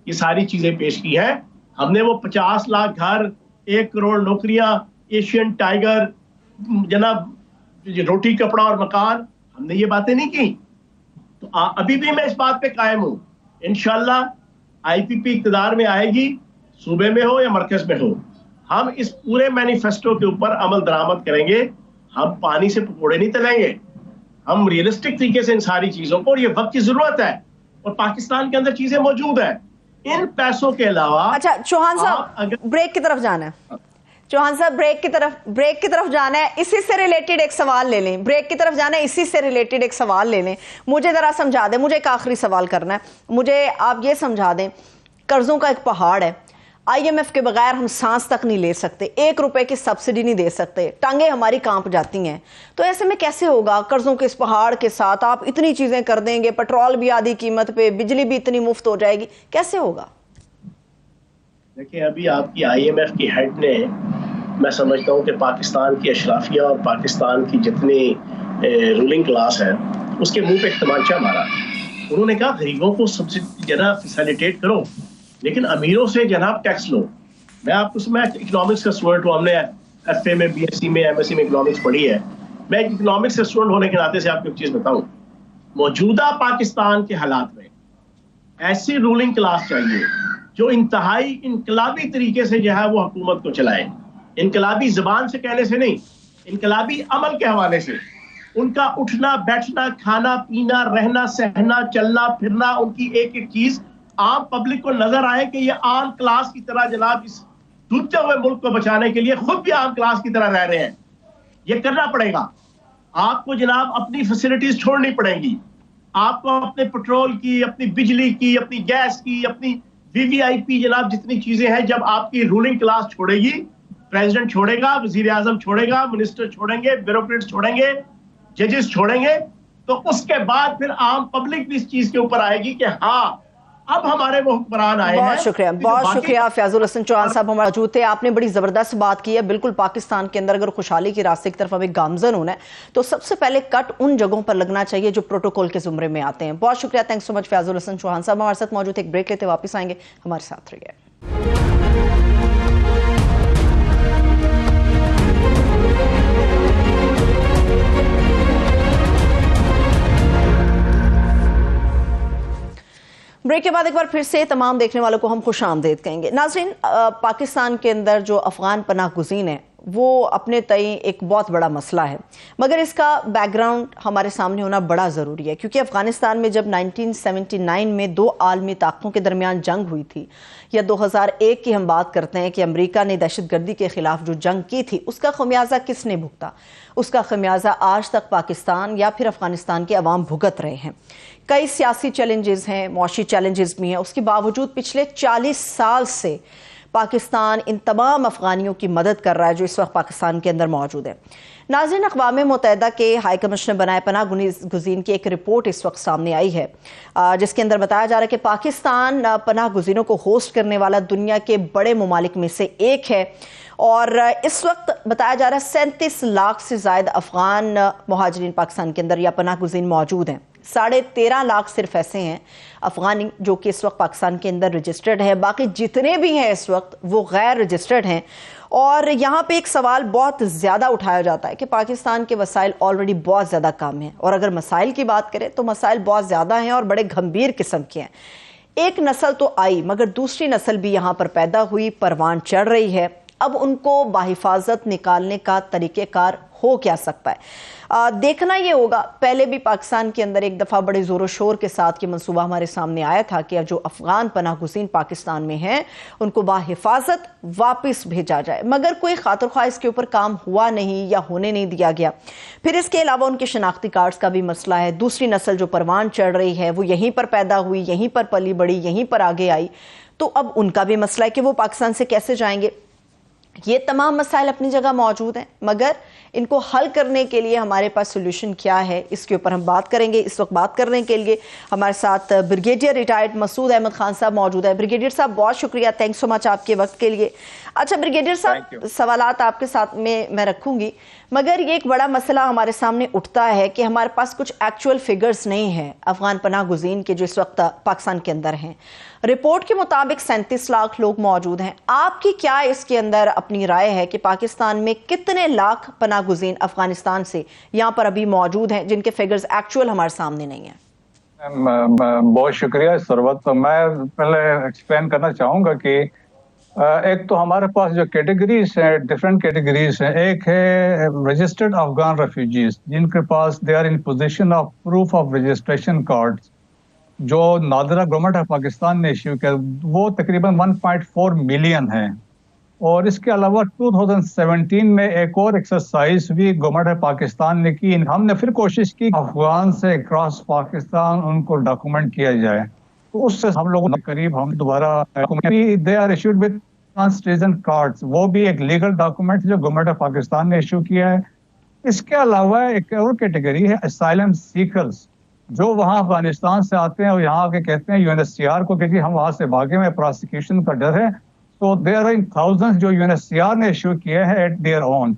ये सारी चीजें पेश की है। हमने वो 50 लाख घर, 1 करोड़ नौकरियां, एशियन टाइगर, जनाब रोटी कपड़ा और मकान, हमने ये बातें नहीं की। तो अभी भी मैं इस बात पे कायम हूं। इंशाल्लाह आईपीपी इक़्तिदार में आएगी, सूबे में हो या मरकज में हो, हम इस पूरे मैनिफेस्टो के ऊपर अमल दरामद करेंगे। हम पानी से पकौड़े नहीं तलेंगे, हम रियलिस्टिक तरीके से इन सारी चीजों को, और ये वक्त की जरूरत है और पाकिस्तान के अंदर चीजें मौजूद है। इन पैसों के अलावा अच्छा चौहान साहब, ब्रेक की तरफ जाना है। चौहान साहब, ब्रेक की तरफ जाना है, इसी से रिलेटेड एक सवाल ले लें। ब्रेक की तरफ जाना है, इसी से रिलेटेड एक सवाल ले लें। मुझे जरा समझा दें, मुझे एक आखिरी सवाल करना है। मुझे आप ये समझा दें, कर्जों का एक पहाड़ है, IMF के बगैर हम सांस तक नहीं ले सकते, 1 रुपए की सब्सिडी नहीं दे सकते, टांगे हमारी कांप जाती हैं। तो ऐसे में कैसे होगा? कर्जों के इस पहाड़ के साथ आप इतनी चीजें कर देंगे, पेट्रोल भी आधी कीमत पे, बिजली भी इतनी मुफ्त हो जाएगी, कैसे होगा? देखिए, अभी आपकी IMF की हेड ने, मैं समझता हूँ कि पाकिस्तान की अशराफिया और पाकिस्तान की जितनी रूलिंग क्लास है उसके मुंह पे एक तमाचा मारा। उन्होंने कहा गरीबों को सब्सिडी जरा फैसिलिटेट करो, लेकिन अमीरों से जनाब टैक्स लो। मैं आपको, मैं इकोनॉमिक्स का स्टूडेंट हूँ, हमने FA में, BSc में, MSc में इकोनॉमिक्स पढ़ी है। मैं इकोनॉमिक्स का स्टूडेंट होने के नाते से आपको एक चीज बताऊं, मौजूदा पाकिस्तान के हालात में ऐसी रूलिंग क्लास चाहिए जो इंतहाई इनकलाबी तरीके से जो है वो हुकूमत को चलाए। इनकलाबी जबान से कहने से नहीं, इनकलाबी अमल के हवाले से। उनका उठना बैठना, खाना पीना, रहना सहना, चलना फिरना, उनकी एक एक चीज आम पब्लिक को नजर आए कि ये आम क्लास की तरह जनाब इस डूबते हुए मुल्क को बचाने के लिए खुद भी आम क्लास की तरह रह रहे हैं। ये करना पड़ेगा आपको जनाब। अपनी फैसिलिटीज छोड़नी पड़ेंगी आपको, अपने पेट्रोल की, अपनी बिजली की, अपनी गैस की, अपनी VVIP जनाब जितनी चीजें हैं, जब आपकी रूलिंग क्लास छोड़ेगी, प्रेसिडेंट छोड़ेगा, वजीर आजम छोड़ेगा, मिनिस्टर छोड़ेंगे, ब्यूरोक्रेट्स छोड़ेंगे, जजेस छोड़ेंगे, तो उसके बाद फिर आम पब्लिक भी इस चीज के ऊपर आएगी कि हाँ, अब हमारे वो हुक्मरान आए हैं। बहुत शुक्रिया फयाजुल हसन चौहान साहब हमारे मौजूद थे। आपने बड़ी जबरदस्त बात की है। बिल्कुल पाकिस्तान के अंदर अगर खुशहाली के रास्ते की तरफ हमें गामजन होना है तो सबसे पहले कट उन जगहों पर लगना चाहिए जो प्रोटोकॉल के जुमरे में आते हैं। बहुत शुक्रिया, thanks so much Fayazul Hasan Chauhan साहब हमारे साथ मौजूद। एक ब्रेक लेते वापस आएंगे, हमारे साथ रहिए। ब्रेक के बाद एक बार फिर से तमाम देखने वालों को हम खुश आमदेद कहेंगे। नाज़रीन, पाकिस्तान के अंदर जो अफगान पनाह गुज़ीन है वो अपने तय एक बहुत बड़ा मसला है, मगर इसका बैकग्राउंड हमारे सामने होना बड़ा ज़रूरी है, क्योंकि अफगानिस्तान में जब 1979 में दो आलमी ताकतों के दरमियान जंग हुई थी, या 2001 की हम बात करते हैं कि अमेरिका ने दहशतगर्दी के खिलाफ जो जंग की थी, उसका खमियाजा किसने भुगता? उसका खमियाजा आज तक पाकिस्तान या फिर अफगानिस्तान के अवाम भुगत रहे हैं। कई सियासी चैलेंजेस हैं, मौशी चैलेंजेस भी हैं, उसके बावजूद पिछले 40 साल से पाकिस्तान इन तमाम अफगानियों की मदद कर रहा है जो इस वक्त पाकिस्तान के अंदर मौजूद है। नाज़रीन, अक़वाम मुत्तहिदा के हाई कमिश्नर बनाए पनाह गुज़ीन की एक रिपोर्ट इस वक्त सामने आई है, जिसके अंदर बताया जा रहा है कि पाकिस्तान पनाह गुज़ीनों को होस्ट करने वाला दुनिया के बड़े ममालिक में से एक है। और इस वक्त बताया जा रहा है 37 लाख से ज़ायद अफगान मुहाजिरीन पाकिस्तान के अंदर या पनाह गुज़ीन मौजूद हैं। 13.5 लाख सिर्फ ऐसे हैं अफगानी जो कि इस वक्त पाकिस्तान के अंदर रजिस्टर्ड है, बाकी जितने भी हैं इस वक्त वो गैर रजिस्टर्ड हैं। और यहाँ पे एक सवाल बहुत ज़्यादा उठाया जाता है कि पाकिस्तान के वसाइल ऑलरेडी बहुत ज़्यादा कम हैं, और अगर मसाइल की बात करें तो मसाइल बहुत ज़्यादा हैं और बड़े गंभीर किस्म के हैं। एक नस्ल तो आई मगर दूसरी नस्ल भी यहाँ पर पैदा हुई, परवान चढ़ रही है। अब उनको बाहिफाजत निकालने का तरीक़ेकार हो क्या सकता है? देखना ये होगा। पहले भी पाकिस्तान के अंदर एक दफ़ा बड़े ज़ोर शोर के साथ ये मनसूबा हमारे सामने आया था कि जो अफगान पनाह गुज़ीन पाकिस्तान में हैं उनको बाहिफाजत वापस भेजा जाए, मगर कोई खातिर इसके ऊपर काम हुआ नहीं या होने नहीं दिया गया। फिर इसके अलावा उनके शनाख्ती कार्ड्स का भी मसला है। दूसरी नस्ल जो परवान चढ़ रही है वो यहीं पर पैदा हुई, यहीं पर पली बड़ी, यहीं पर आगे आई, तो अब उनका भी मसला है कि वो पाकिस्तान से कैसे जाएंगे। ये तमाम मसाइल अपनी जगह मौजूद हैं, मगर इनको हल करने के लिए हमारे पास सोल्यूशन क्या है, इसके ऊपर हम बात करेंगे। इस वक्त बात करने के लिए हमारे साथ ब्रिगेडियर रिटायर्ड मसूद अहमद खान साहब मौजूद है। ब्रिगेडियर साहब, बहुत शुक्रिया, थैंक्स सो मच आपके वक्त के लिए। अच्छा ब्रिगेडियर साहब, सवालात आपके साथ में मैं रखूंगी, मगर ये एक बड़ा मसला हमारे सामने उठता है कि हमारे पास कुछ एक्चुअल फिगर्स नहीं है अफगान पनाह गुज़ीन के जो इस वक्त पाकिस्तान के अंदर हैं। रिपोर्ट के मुताबिक 37 लाख लोग मौजूद हैं। आपकी क्या इसके अंदर अपनी राय है कि पाकिस्तान में कितने लाख पनाह गुज़ीन अफगानिस्तान से यहाँ पर अभी मौजूद हैं जिनके फिगर्स एक्चुअल हमारे सामने नहीं है? बहुत शुक्रिया सरवत। तो मैं पहले एक्सप्लेन करना चाहूँगा कि एक तो हमारे पास जो कैटेगरीज हैं, डिफरेंट कैटेगरीज हैं। एक है रजिस्टर्ड अफगान रेफ्यूजीज जिनके पास they are in position of proof of registration cards, जो नादरा गवर्नमेंट ऑफ पाकिस्तान ने इश्यू किया, वो तकरीबन 1.4 मिलियन है। और इसके अलावा 2017 में एक और एक्सरसाइज भी गवर्नमेंट ऑफ पाकिस्तान ने की। हमने फिर कोशिश की अफगान से क्रॉस पाकिस्तान उनको डॉक्यूमेंट किया जाए, तो उससे हम लोगों ने करीब हम दोबारा they are issued with citizen cards, वो भी एक लीगल डॉक्यूमेंट जो गवर्नमेंट ऑफ पाकिस्तान ने इशू किया है। इसके अलावा एक और कैटेगरी है असाइलम सीकर्स, जो वहाँ अफगानिस्तान से आते हैं और यहाँ आके कहते हैं यूएनएचसीआर को कि हम वहाँ से भागे में प्रोसिक्यूशन का डर है। तो देयर आर थाउजेंड्स जो यूएनएचसीआर ने इशू किया है एट देयर ओन।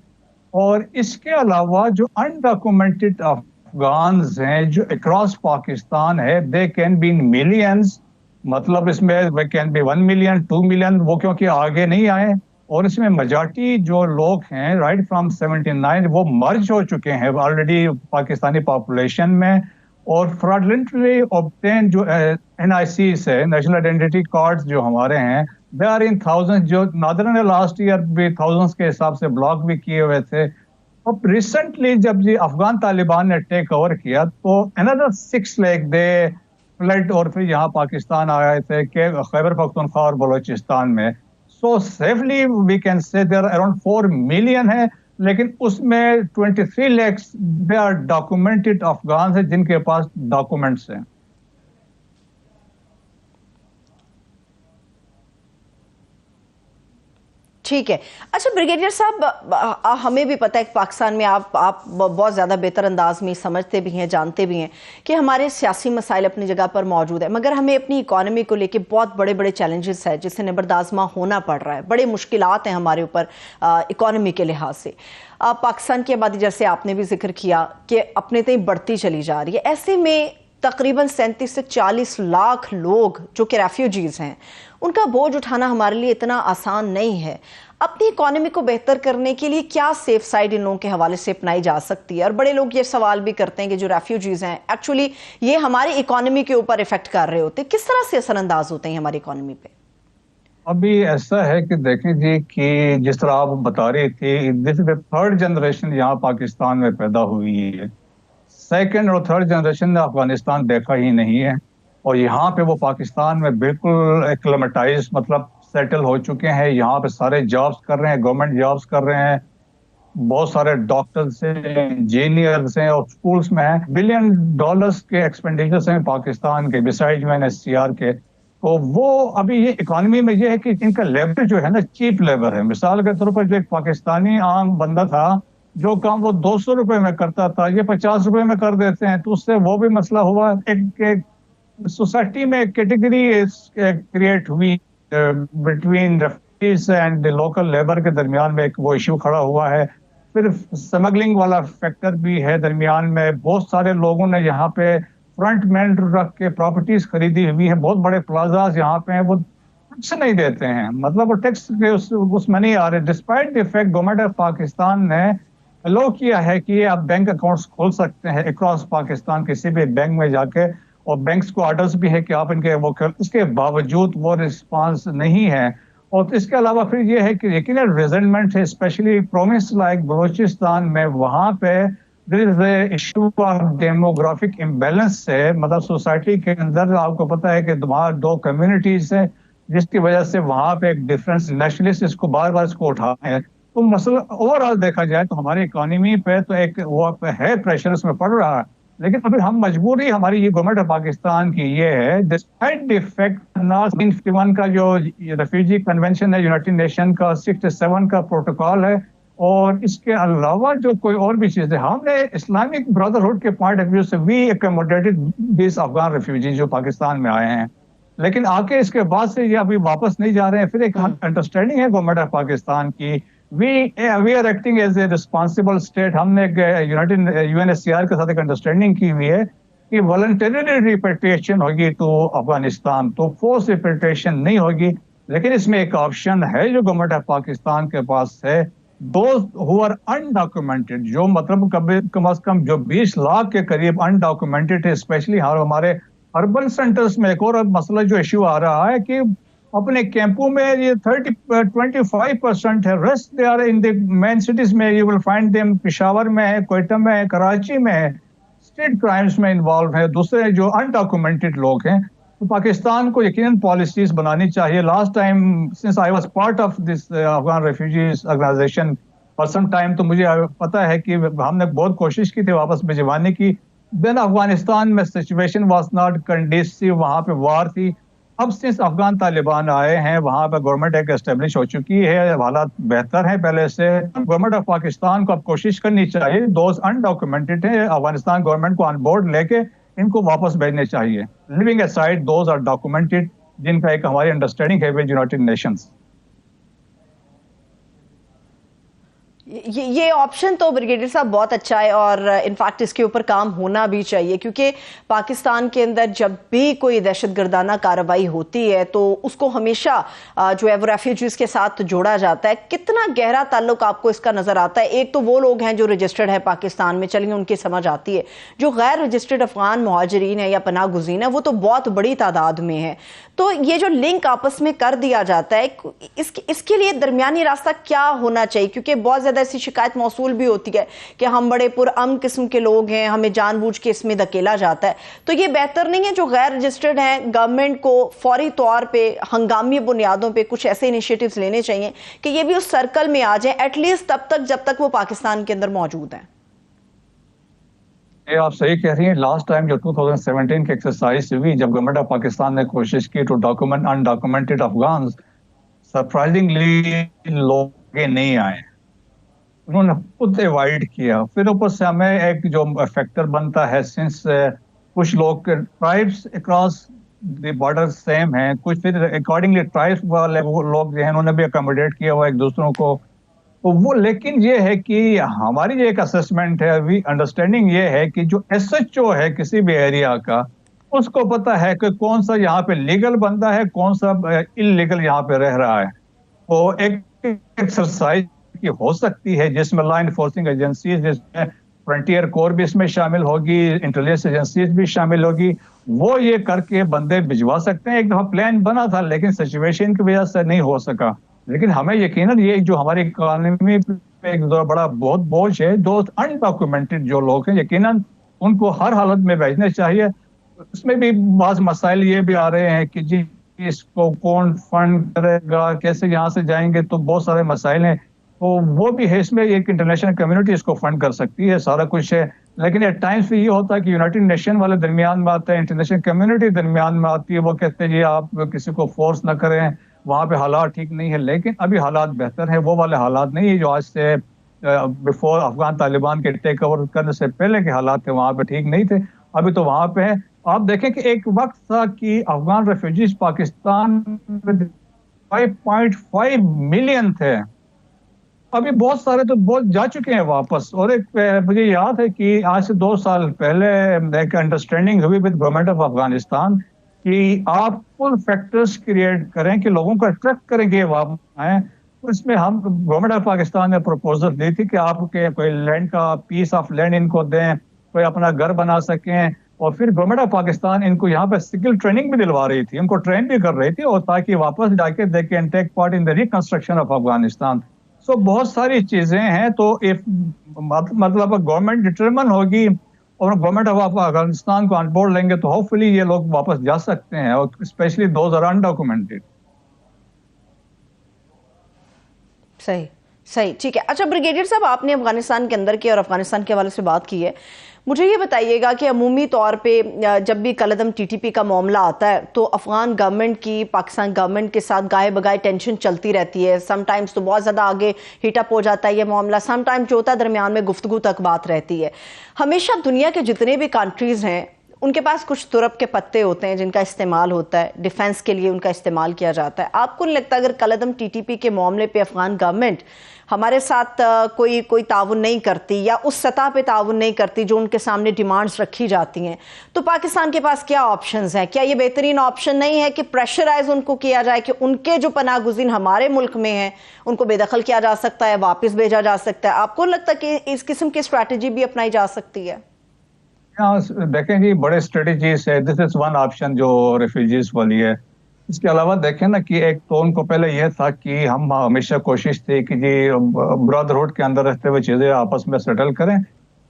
और इसके अलावा जो अनडॉक्यूमेंटेड अफगान्स हैं जो अक्रॉस पाकिस्तान है, they can be in millions, मतलब इसमें वे कैन बी 1 मिलियन 2 मिलियन, वो क्योंकि आगे नहीं आए। और इसमें मेजॉरिटी जो लोग हैं राइट फ्रॉम 79 वो मर्ज हो चुके हैं ऑलरेडी पाकिस्तानी पॉपुलेशन में। और फ्रॉडलेंटली ऑब्टेन जो NICs है, नेशनल आइडेंटिटी कार्ड्स जो हमारे हैं, दे आर इन थाउजेंड्स, जो नादरा ने लास्ट ईयर भी थाउजेंड्स के हिसाब से ब्लॉक भी किए हुए थे। अब रिसेंटली जब ये अफगान तालिबान ने टेक ओवर किया तो अनदर 6 लाख दे फ्लड और फिर यहाँ पाकिस्तान आए थे कि खैबर पख्तूनख्वा और बलोचिस्तान में। So safely we can say there around 4 million है, लेकिन उसमें 23 lakh they are documented Afghan है जिनके पास डॉक्यूमेंट्स हैं। ठीक है। अच्छा ब्रिगेडियर साहब, हमें भी पता है कि पाकिस्तान में आप बहुत ज़्यादा बेहतर अंदाज में समझते भी हैं, जानते भी हैं कि हमारे सियासी मसाइल अपनी जगह पर मौजूद है, मगर हमें अपनी इकॉनमी को लेके बहुत बड़े बड़े चैलेंजेस हैं जिससे निबरदाजमा होना पड़ रहा है। बड़े मुश्किलात हैं हमारे ऊपर इकॉनमी के लिहाज से। पाकिस्तान की आबादी, जैसे आपने भी जिक्र किया, कि अपने तय बढ़ती चली जा रही है। ऐसे में तकरीबन 37 से 40 लाख लोग जो कि रेफ्यूजीज़ हैं, उनका बोझ उठाना हमारे लिए इतना आसान नहीं है। अपनी इकॉनमी को बेहतर करने के लिए क्या सेफ साइड इन लोगों के हवाले से अपनाई जा सकती है? और बड़े लोग ये सवाल भी करते हैं कि जो रेफ्यूजीज़ हैं एक्चुअली ये हमारी इकॉनमी के ऊपर इफेक्ट कर रहे होते हैं, किस तरह से असरअंदाज होते हैं हमारी इकॉनमी पे? अभी ऐसा है कि देखें जी कि जिस तरह आप बता रही थी, this is the third generation यहाँ पाकिस्तान में पैदा हुई है। सेकंड और थर्ड जनरेशन ने अफगानिस्तान देखा ही नहीं है, और यहाँ पे वो पाकिस्तान में बिल्कुल एक्लेमेटाइज मतलब सेटल हो चुके हैं। यहाँ पे सारे जॉब्स कर रहे हैं, गवर्नमेंट जॉब्स कर रहे हैं, बहुत सारे डॉक्टर्स हैं, इंजीनियर्स हैं, और स्कूल्स में हैं। $1 बिलियन के एक्सपेंडिचर्स हैं पाकिस्तान के, बिसाइड UNHCR के। तो वो अभी ये इकॉनमी में ये है कि इनका लेबर जो है ना, चीप लेबर है। मिसाल के तौर पर जो एक पाकिस्तानी आम बंदा था, जो काम वो 200 रुपए में करता था, ये 50 रुपए में कर देते हैं। तो उससे वो भी मसला हुआ। एक सोसाइटी में एक कैटेगरी क्रिएट हुई between refugees and local labour के दरमियान में, एक वो इश्यू खड़ा हुआ है। फिर स्मगलिंग वाला फैक्टर भी है दरमियान में। बहुत सारे लोगों ने यहाँ पे फ्रंट मैन रख के प्रॉपर्टीज खरीदी हुई है। बहुत बड़े प्लाजाज यहाँ पे हैं, वो टैक्स नहीं देते हैं, मतलब वो टैक्स के उसमें नहीं आ रहे। Despite the fact government of Pakistan ने अलो किया है कि आप बैंक अकाउंट्स खोल सकते हैं अक्रॉस पाकिस्तान किसी भी बैंक में जाके, और बैंक्स को ऑर्डर्स भी है कि आप इनके वो कर, इसके बावजूद वो रिस्पांस नहीं है। और इसके अलावा फिर ये है कि यकीन रिजल्टमेंट है, स्पेशली प्रोविंस लाइक बलोचिस्तान में। वहाँ पे इशू ऑफ डेमोग्राफिक इम्बेलेंस से, मतलब सोसाइटी के अंदर आपको पता है कि वहाँ 2 कम्युनिटीज हैं, जिसकी वजह से वहाँ पे एक डिफरेंस नेशनलिस्ट इसको बार बार इसको उठा है। तो मसला ओवरऑल देखा जाए तो हमारी इकोनॉमी पे तो एक वो है प्रेशर उसमें पड़ रहा है, लेकिन अभी हम मजबूरी हमारी ये गवर्नमेंट ऑफ पाकिस्तान की ये है, डिस्पाइट द फैक्ट 1951 का जो रेफ्यूजी कन्वेंशन है यूनाइटेड नेशन का, 67 का प्रोटोकॉल है, और इसके अलावा जो कोई और भी चीज़ है, हमने इस्लामिक ब्रदरहुड के पॉइंट ऑफ व्यू से we accommodated this Afghan refugee जो पाकिस्तान में आए हैं, लेकिन आके इसके बाद से ये अभी वापस नहीं जा रहे हैं। फिर एक अंडरस्टैंडिंग है गवर्नमेंट ऑफ पाकिस्तान की, we are acting as a responsible state. हमने यूनाइटेड UNHCR के साथ एक अंडरस्टैंडिंग की हुई है कि वॉलंटरी रिपेट्रिएशन होगी तो अफगानिस्तान, तो फोर्स रिपेट्रिएशन नहीं होगी। लेकिन इसमें एक ऑप्शन है जो गवर्नमेंट ऑफ पाकिस्तान के पास है, दोज हु आर अनडॉक्यूमेंटेड, जो मतलब कम अज कम जो 20 लाख के करीब अनडॉक्यूमेंटेड है। स्पेशली हमारे अर्बन सेंटर्स में एक और मसला जो इश्यू आ रहा है कि अपने कैंपों में ये 25% है, rest they are in the main cities में। You will find them Peshawar में है, क्वेटा में है, कराची में है, स्टेट क्राइम्स में इन्वॉल्व है, दूसरे जो अनडॉक्यूमेंटेड लोग हैं। तो पाकिस्तान को यकीनन पॉलिसीज बनानी चाहिए। Last time since I was part of this Afghan refugees organisation for some time, तो मुझे पता है कि हमने बहुत कोशिश की थी वापस भिजवाने की। देन अफगानिस्तान में सिचुएशन वाज नॉट कंडीसिव, वहाँ पे वार थी। अब सिंस अफगान तालिबान आए हैं, वहाँ पे गवर्नमेंट एक एस्टेब्लिश हो चुकी है, हालात बेहतर हैं पहले से। गवर्नमेंट ऑफ पाकिस्तान को अब कोशिश करनी चाहिए, दोज अनडॉक्यूमेंटेड है अफगानिस्तान गवर्नमेंट को ऑन बोर्ड लेके इनको वापस भेजने चाहिए, leaving aside those are documented, जिनका एक हमारी अंडरस्टैंडिंग है विद यूनाइटेड नेशंस। ये ऑप्शन तो ब्रिगेडियर साहब बहुत अच्छा है, और इनफैक्ट इसके ऊपर काम होना भी चाहिए, क्योंकि पाकिस्तान के अंदर जब भी कोई दहशतगर्दाना कार्रवाई होती है तो उसको हमेशा जो है वो रेफ्यूजीज के साथ जोड़ा जाता है। कितना गहरा ताल्लुक आपको इसका नजर आता है? एक तो वो लोग हैं जो रजिस्टर्ड है पाकिस्तान में, चलिए उनकी समझ आती है, जो गैर रजिस्टर्ड अफगान मुहाजिरीन है या पनाह गुज़ीन है वो तो बहुत बड़ी तादाद में है। तो ये जो लिंक आपस में कर दिया जाता है, इसके लिए दरमियानी रास्ता क्या होना चाहिए? क्योंकि बहुत ज्यादा ऐसी शिकायत मौसूल भी होती है कि हम बड़े पुरअमन किस्म के लोग हैं, हमें जानबूझ के इसमें धकेला जाता है। तो ये बेहतर नहीं है जो गैर रजिस्टर्ड हैं, गवर्नमेंट को फौरी तौर पे हंगामी बुनियादों पे कुछ ऐसे इनिशिएटिव्स लेने चाहिए कि ये भी उस सर्कल में आ जाए, एटलीस्ट तब तक जब तक वो पाकिस्तान के अंदर मौजूद हैं? ये आप सही कह रही हैं। लास्ट टाइम जो 2017 की एक्सरसाइज हुई, जब गवर्नमेंट ऑफ पाकिस्तान ने कोशिश की to document undocumented Afghan, surprisingly लोग आगे नहीं आए, उन्होंने खुद अवॉइड किया। फिर ऊपर से हमें एक जो फैक्टर बनता है, सिंस कुछ लोग tribes across the border same हैं, कुछ फिर अकॉर्डिंगली ट्राइब्स वाले वो लोग जो हैं उन्होंने भी अकोमोडेट किया हुआ एक दूसरों को, तो वो लेकिन ये है कि हमारी जो एक असेसमेंट है, अभी अंडरस्टैंडिंग ये है कि जो SHO है किसी भी एरिया का, उसको पता है कि कौन सा यहाँ पे लीगल बंदा है, कौन सा इलीगल यहाँ पे रह रहा है। तो एक एक्सरसाइज की हो सकती है जिसमें लॉ इन्फोर्सिंग एजेंसीज, जिसमें फ्रंटियर कोर भी इसमें शामिल होगी, इंटेलिजेंस एजेंसीज भी शामिल होगी, वो ये करके बंदे भिजवा सकते हैं। एक दफा प्लान बना था लेकिन सिचुएशन की वजह से नहीं हो सका। लेकिन हमें यकीनन ये जो हमारी इकोनॉमी पे एक बड़ा बहुत बोझ है, जो अनडॉक्यूमेंटेड जो लोग हैं, यकीनन उनको हर हालत में भेजने चाहिए। इसमें भी बाज़ मसाइल ये भी आ रहे हैं कि जी इसको कौन फंड करेगा, कैसे यहाँ से जाएंगे, तो बहुत सारे मसाइल हैं। तो वो भी है, इसमें एक इंटरनेशनल कम्युनिटी इसको फंड कर सकती है, सारा कुछ है। लेकिन एट टाइम्स भी ये होता है कि यूनाइटेड नेशन वाले दरमियान में आते हैं, इंटरनेशनल कम्युनिटी दरमियान में आती है, वो कहते हैं जी आप किसी को फोर्स ना करें, वहाँ पे हालात ठीक नहीं है। लेकिन अभी हालात बेहतर है, वो वाले हालात नहीं है जो आज से बिफोर अफगान तालिबान के टेक ओवर करने से पहले के हालात थे, वहाँ पे ठीक नहीं थे, अभी तो वहाँ पे है। आप देखें कि एक वक्त था कि अफगान रेफ्यूजीज पाकिस्तान में 5.5 मिलियन थे, अभी बहुत सारे तो बहुत जा चुके हैं वापस। और एक मुझे याद है कि आज से 2 साल पहले एक अंडरस्टैंडिंग हुई विद गवर्नमेंट ऑफ अफगानिस्तान कि आप फुल फैक्टर्स क्रिएट करें कि लोगों को अट्रैक्ट करेंगे वापस आए। तो इसमें हम गवर्नमेंट ऑफ पाकिस्तान ने प्रपोजल दी थी कि आपके कोई लैंड का पीस ऑफ लैंड इनको दें, कोई अपना घर बना सकें। और फिर गवर्नमेंट ऑफ पाकिस्तान इनको यहाँ पे स्किल ट्रेनिंग भी दिलवा रही थी, उनको ट्रेन भी कर रही थी, और ताकि वापस जाके they can take part in the reconstruction of Afghanistan. So बहुत सारी चीजें हैं। तो इफ मतलब गवर्नमेंट डिटरमिन होगी और गवर्नमेंट ऑफ अफगानिस्तान को ऑन बोर्ड लेंगे तो होपफुली ये लोग वापस जा सकते हैं, और स्पेशली दोज आर अनडॉक्यूमेंटेड। सही सही, ठीक है। अच्छा ब्रिगेडियर साहब, आपने अफगानिस्तान के अंदर की और अफगानिस्तान के हवाले से बात की है, मुझे ये बताइएगा कि अमूमी तौर पे जब भी कलअदम TTP का मामला आता है तो अफगान गवर्नमेंट की पाकिस्तान गवर्नमेंट के साथ गाए बगाए टेंशन चलती रहती है। समटाइम्स तो बहुत ज़्यादा आगे हीटअप हो जाता है ये मामला, समटाइम्स जो होता है दरमियान में गुफ्तगू तक बात रहती है। हमेशा दुनिया के जितने भी कंट्रीज़ हैं उनके पास कुछ तुरप के पत्ते होते हैं जिनका इस्तेमाल होता है, डिफेंस के लिए उनका इस्तेमाल किया जाता है। आपको नहीं लगता अगर कलअदम TTP के मामले पे अफगान गवर्नमेंट हमारे साथ कोई ताउन नहीं करती या उस सतह पे ताउन नहीं करती जो उनके सामने डिमांड्स रखी जाती हैं, तो पाकिस्तान के पास क्या ऑप्शंस हैं? क्या ये बेहतरीन ऑप्शन नहीं है कि प्रेशराइज उनको किया जाए कि उनके जो पनाहगुज़ीन हमारे मुल्क में हैं उनको बेदखल किया जा सकता है, वापस भेजा जा सकता है? आपको लगता है कि इस किस्म की स्ट्रैटेजी भी अपनाई जा सकती है? देखें जी, बड़े स्ट्रेटेजीज है, दिस इज वन ऑप्शन जो रेफ्यूजीज वाली है। इसके अलावा देखें ना कि एक तो उनको पहले यह था कि हम हमेशा कोशिश थी कि जी ब्रदरहुड के अंदर रहते हुए चीजें आपस में सेटल करें,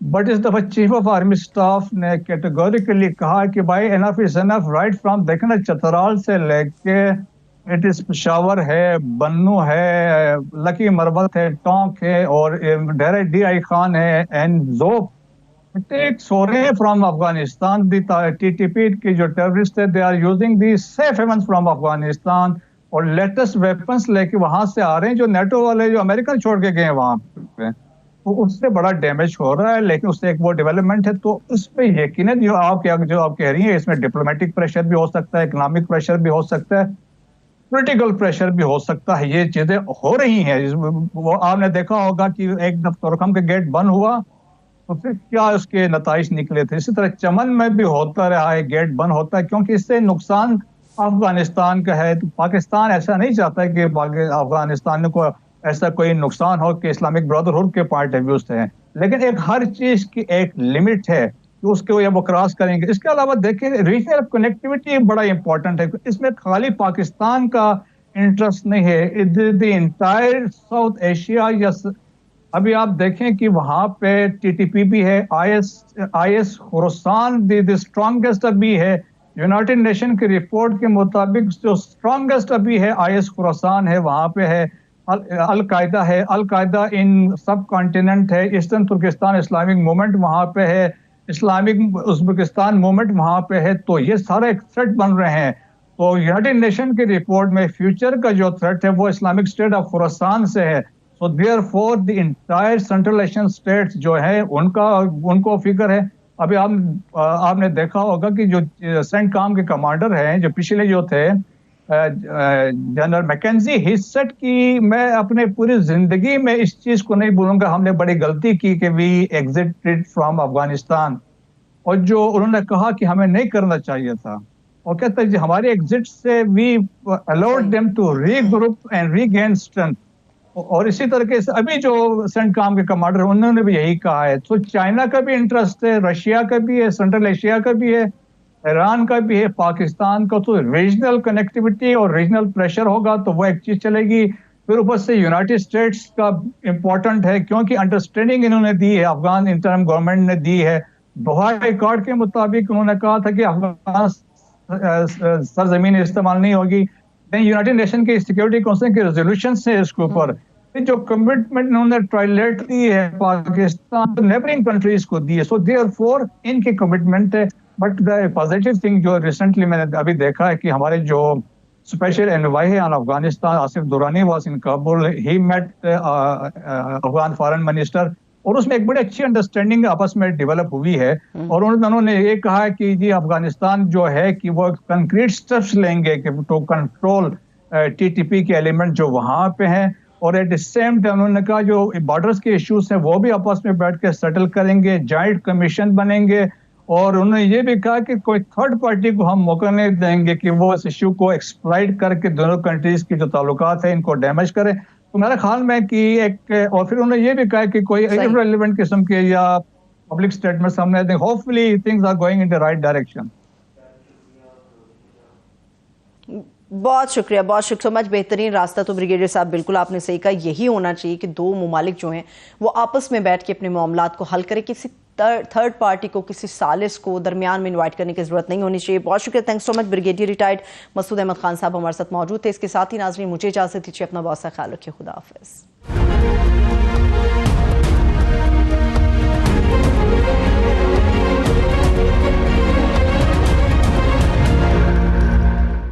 बट इस दफा चीफ ऑफ आर्मी स्टाफ ने कैटेगोरिकली कहा कि भाई enough is enough. Right from देखें ना चतराल से लेके इट इज पेशावर है, बन्नू है, लकी मरबत है, टोंक है, और डेरा DI खान है, एंड जोब टेक्स हो रहे हैं फ्रॉम अफगानिस्तान। TTP की जो टेररिस्ट है they are using the safe havens from Afghanistan, और लेटेस्ट वेपन्स लेके वहां से आ रहे हैं जो नेटो वाले जो अमेरिका छोड़ के गए हैं वहां पे, तो उससे बड़ा डैमेज हो रहा है। लेकिन उससे एक वो डेवलपमेंट है, तो उस पर यकीनन जो आप कह रही हैं इसमें डिप्लोमेटिक प्रेशर भी हो सकता है, इकोनॉमिक प्रेशर भी हो सकता है, पॉलिटिकल प्रेशर भी हो सकता है। ये चीजें हो रही हैं। वो आपने देखा होगा कि एक दफा तुर्कम का गेट बंद हुआ तो फिर क्या उसके नताइज निकले थे। इसी तरह चमन में भी होता रहा है, गेट बंद होता है, क्योंकि इससे नुकसान अफगानिस्तान का है। तो पाकिस्तान ऐसा नहीं चाहता कि अफगानिस्तान को ऐसा कोई नुकसान हो कि इस्लामिक ब्रदरहुड के पॉइंट ऑफ व्यू से है, लेकिन एक हर चीज की एक लिमिट है तो उसके वो क्रॉस करेंगे। इसके अलावा देखें रीजनल कनेक्टिविटी बड़ा इंपॉर्टेंट है, इसमें खाली पाकिस्तान का इंटरेस्ट नहीं है, द इंटायर साउथ एशिया। या अभी आप देखें कि वहां पे TTP भी है, IS खुरासान द स्ट्रॉन्गेस्ट अभी है। यूनाइटेड नेशन की रिपोर्ट के मुताबिक जो स्ट्रॉन्गेस्ट अभी है IS खुरासान है, वहां पे है अल-कायदा है, अल-कायदा इन सब कॉन्टिनेंट है, ईस्टर्न तुर्किस्तान इस्लामिक मूवमेंट वहां पे है, इस्लामिक उज़्बेकिस्तान मूवमेंट वहां पे है। तो ये सारे एक थ्रेट बन रहे हैं। तो यूनाइटेड नेशन की रिपोर्ट में फ्यूचर का जो थ्रेट है वो इस्लामिक स्टेट ऑफ खुरासान से है। So therefore the entire central Asian states जो है उनको फिक्र है। अभी आपने देखा होगा कि जो सेंटकॉम के कमांडर हैं जो पिछले जो थे जनरल मैकेंजी, ही सेड कि मैं अपने पूरी जिंदगी में इस चीज को नहीं भूलूंगा, हमने बड़ी गलती की कि वी एग्जिटेड फ्रॉम अफगानिस्तान। और जो उन्होंने कहा कि हमें नहीं करना चाहिए था, और कहते हैं हमारे एग्जिट से we allowed them to regroup and regain strength. और इसी तरीके से अभी जो सेंटकॉम के कमांडर उन्होंने भी यही कहा है। तो चाइना का भी इंटरेस्ट है, रशिया का भी है, सेंट्रल एशिया का भी है, ईरान का भी है, पाकिस्तान का। तो रीजनल कनेक्टिविटी और रीजनल प्रेशर होगा तो वो एक चीज चलेगी। फिर ऊपर से यूनाइटेड स्टेट्स का इम्पोर्टेंट है, क्योंकि अंडरस्टैंडिंग इन्होंने दी है, अफगान इंटरिम गवर्नमेंट ने दी है। दोहा अकॉर्ड के मुताबिक उन्होंने कहा था कि अफगान सरजमीन इस्तेमाल नहीं होगी। यूनाइटेड नेशन के सिक्योरिटी काउंसिल के रेजोल्यूशन है इसके ऊपर जो कमिटमेंट उन्होंने ट्राइलेट दी है पाकिस्तान नेबरिंग कंट्रीज को दी है। सो देयरफॉर इनकी कमिटमेंट है। बट द पॉजिटिव थिंग जो रिसेंटली मैंने अभी देखा है कि हमारे जो स्पेशल एनवाई है on Afghanistan Asif Durrani was in Kabul, he met Afghan foreign minister, और उसमें एक बड़ी अच्छी अंडरस्टैंडिंग आपस में डेवलप हुई है। और उन्होंने ये कहा है कि जी अफगानिस्तान जो है कि वो कंक्रीट स्टेप्स लेंगे कि टू कंट्रोल टीटीपी के एलिमेंट जो वहाँ पे हैं। और एट द सेम टाइम उन्होंने कहा जो बॉर्डर्स के इश्यूज हैं वो भी आपस में बैठ के सेटल करेंगे, जॉइंट कमीशन बनेंगे। और उन्होंने ये भी कहा कि कोई थर्ड पार्टी को हम मौका नहीं देंगे कि वो इस इश्यू को एक्सप्लॉइट करके दोनों कंट्रीज की जो ताल्लुकात है इनको डैमेज करें। तो मेरा ख्याल में कि एक, और फिर उन्होंने ये भी कहा कि कोई इररिलेवेंट किस्म के या पब्लिक स्टेटमेंट्स हमने, hopefully things are going in the right direction. बहुत शुक्रिया, बहुत शुक्रिया सो मच। बेहतरीन रास्ता तो ब्रिगेडियर साहब बिल्कुल आपने सही कहा, यही होना चाहिए कि दो ममालिक जो हैं वो आपस में बैठ के अपने मामलात को हल करें, किसी थर्ड पार्टी को, किसी सालिस को दरमियान में इन्वाइट करने की जरूरत नहीं होनी चाहिए। बहुत शुक्रिया, thanks so much. Brigadier retired Masood Ahmed Khan साहब हमारे साथ मौजूद थे। इसके साथ ही नाज़रीन मुझे इजाजत दीजिए, अपना बहुत सा ख्याल रखिए, खुदा हाफिज़।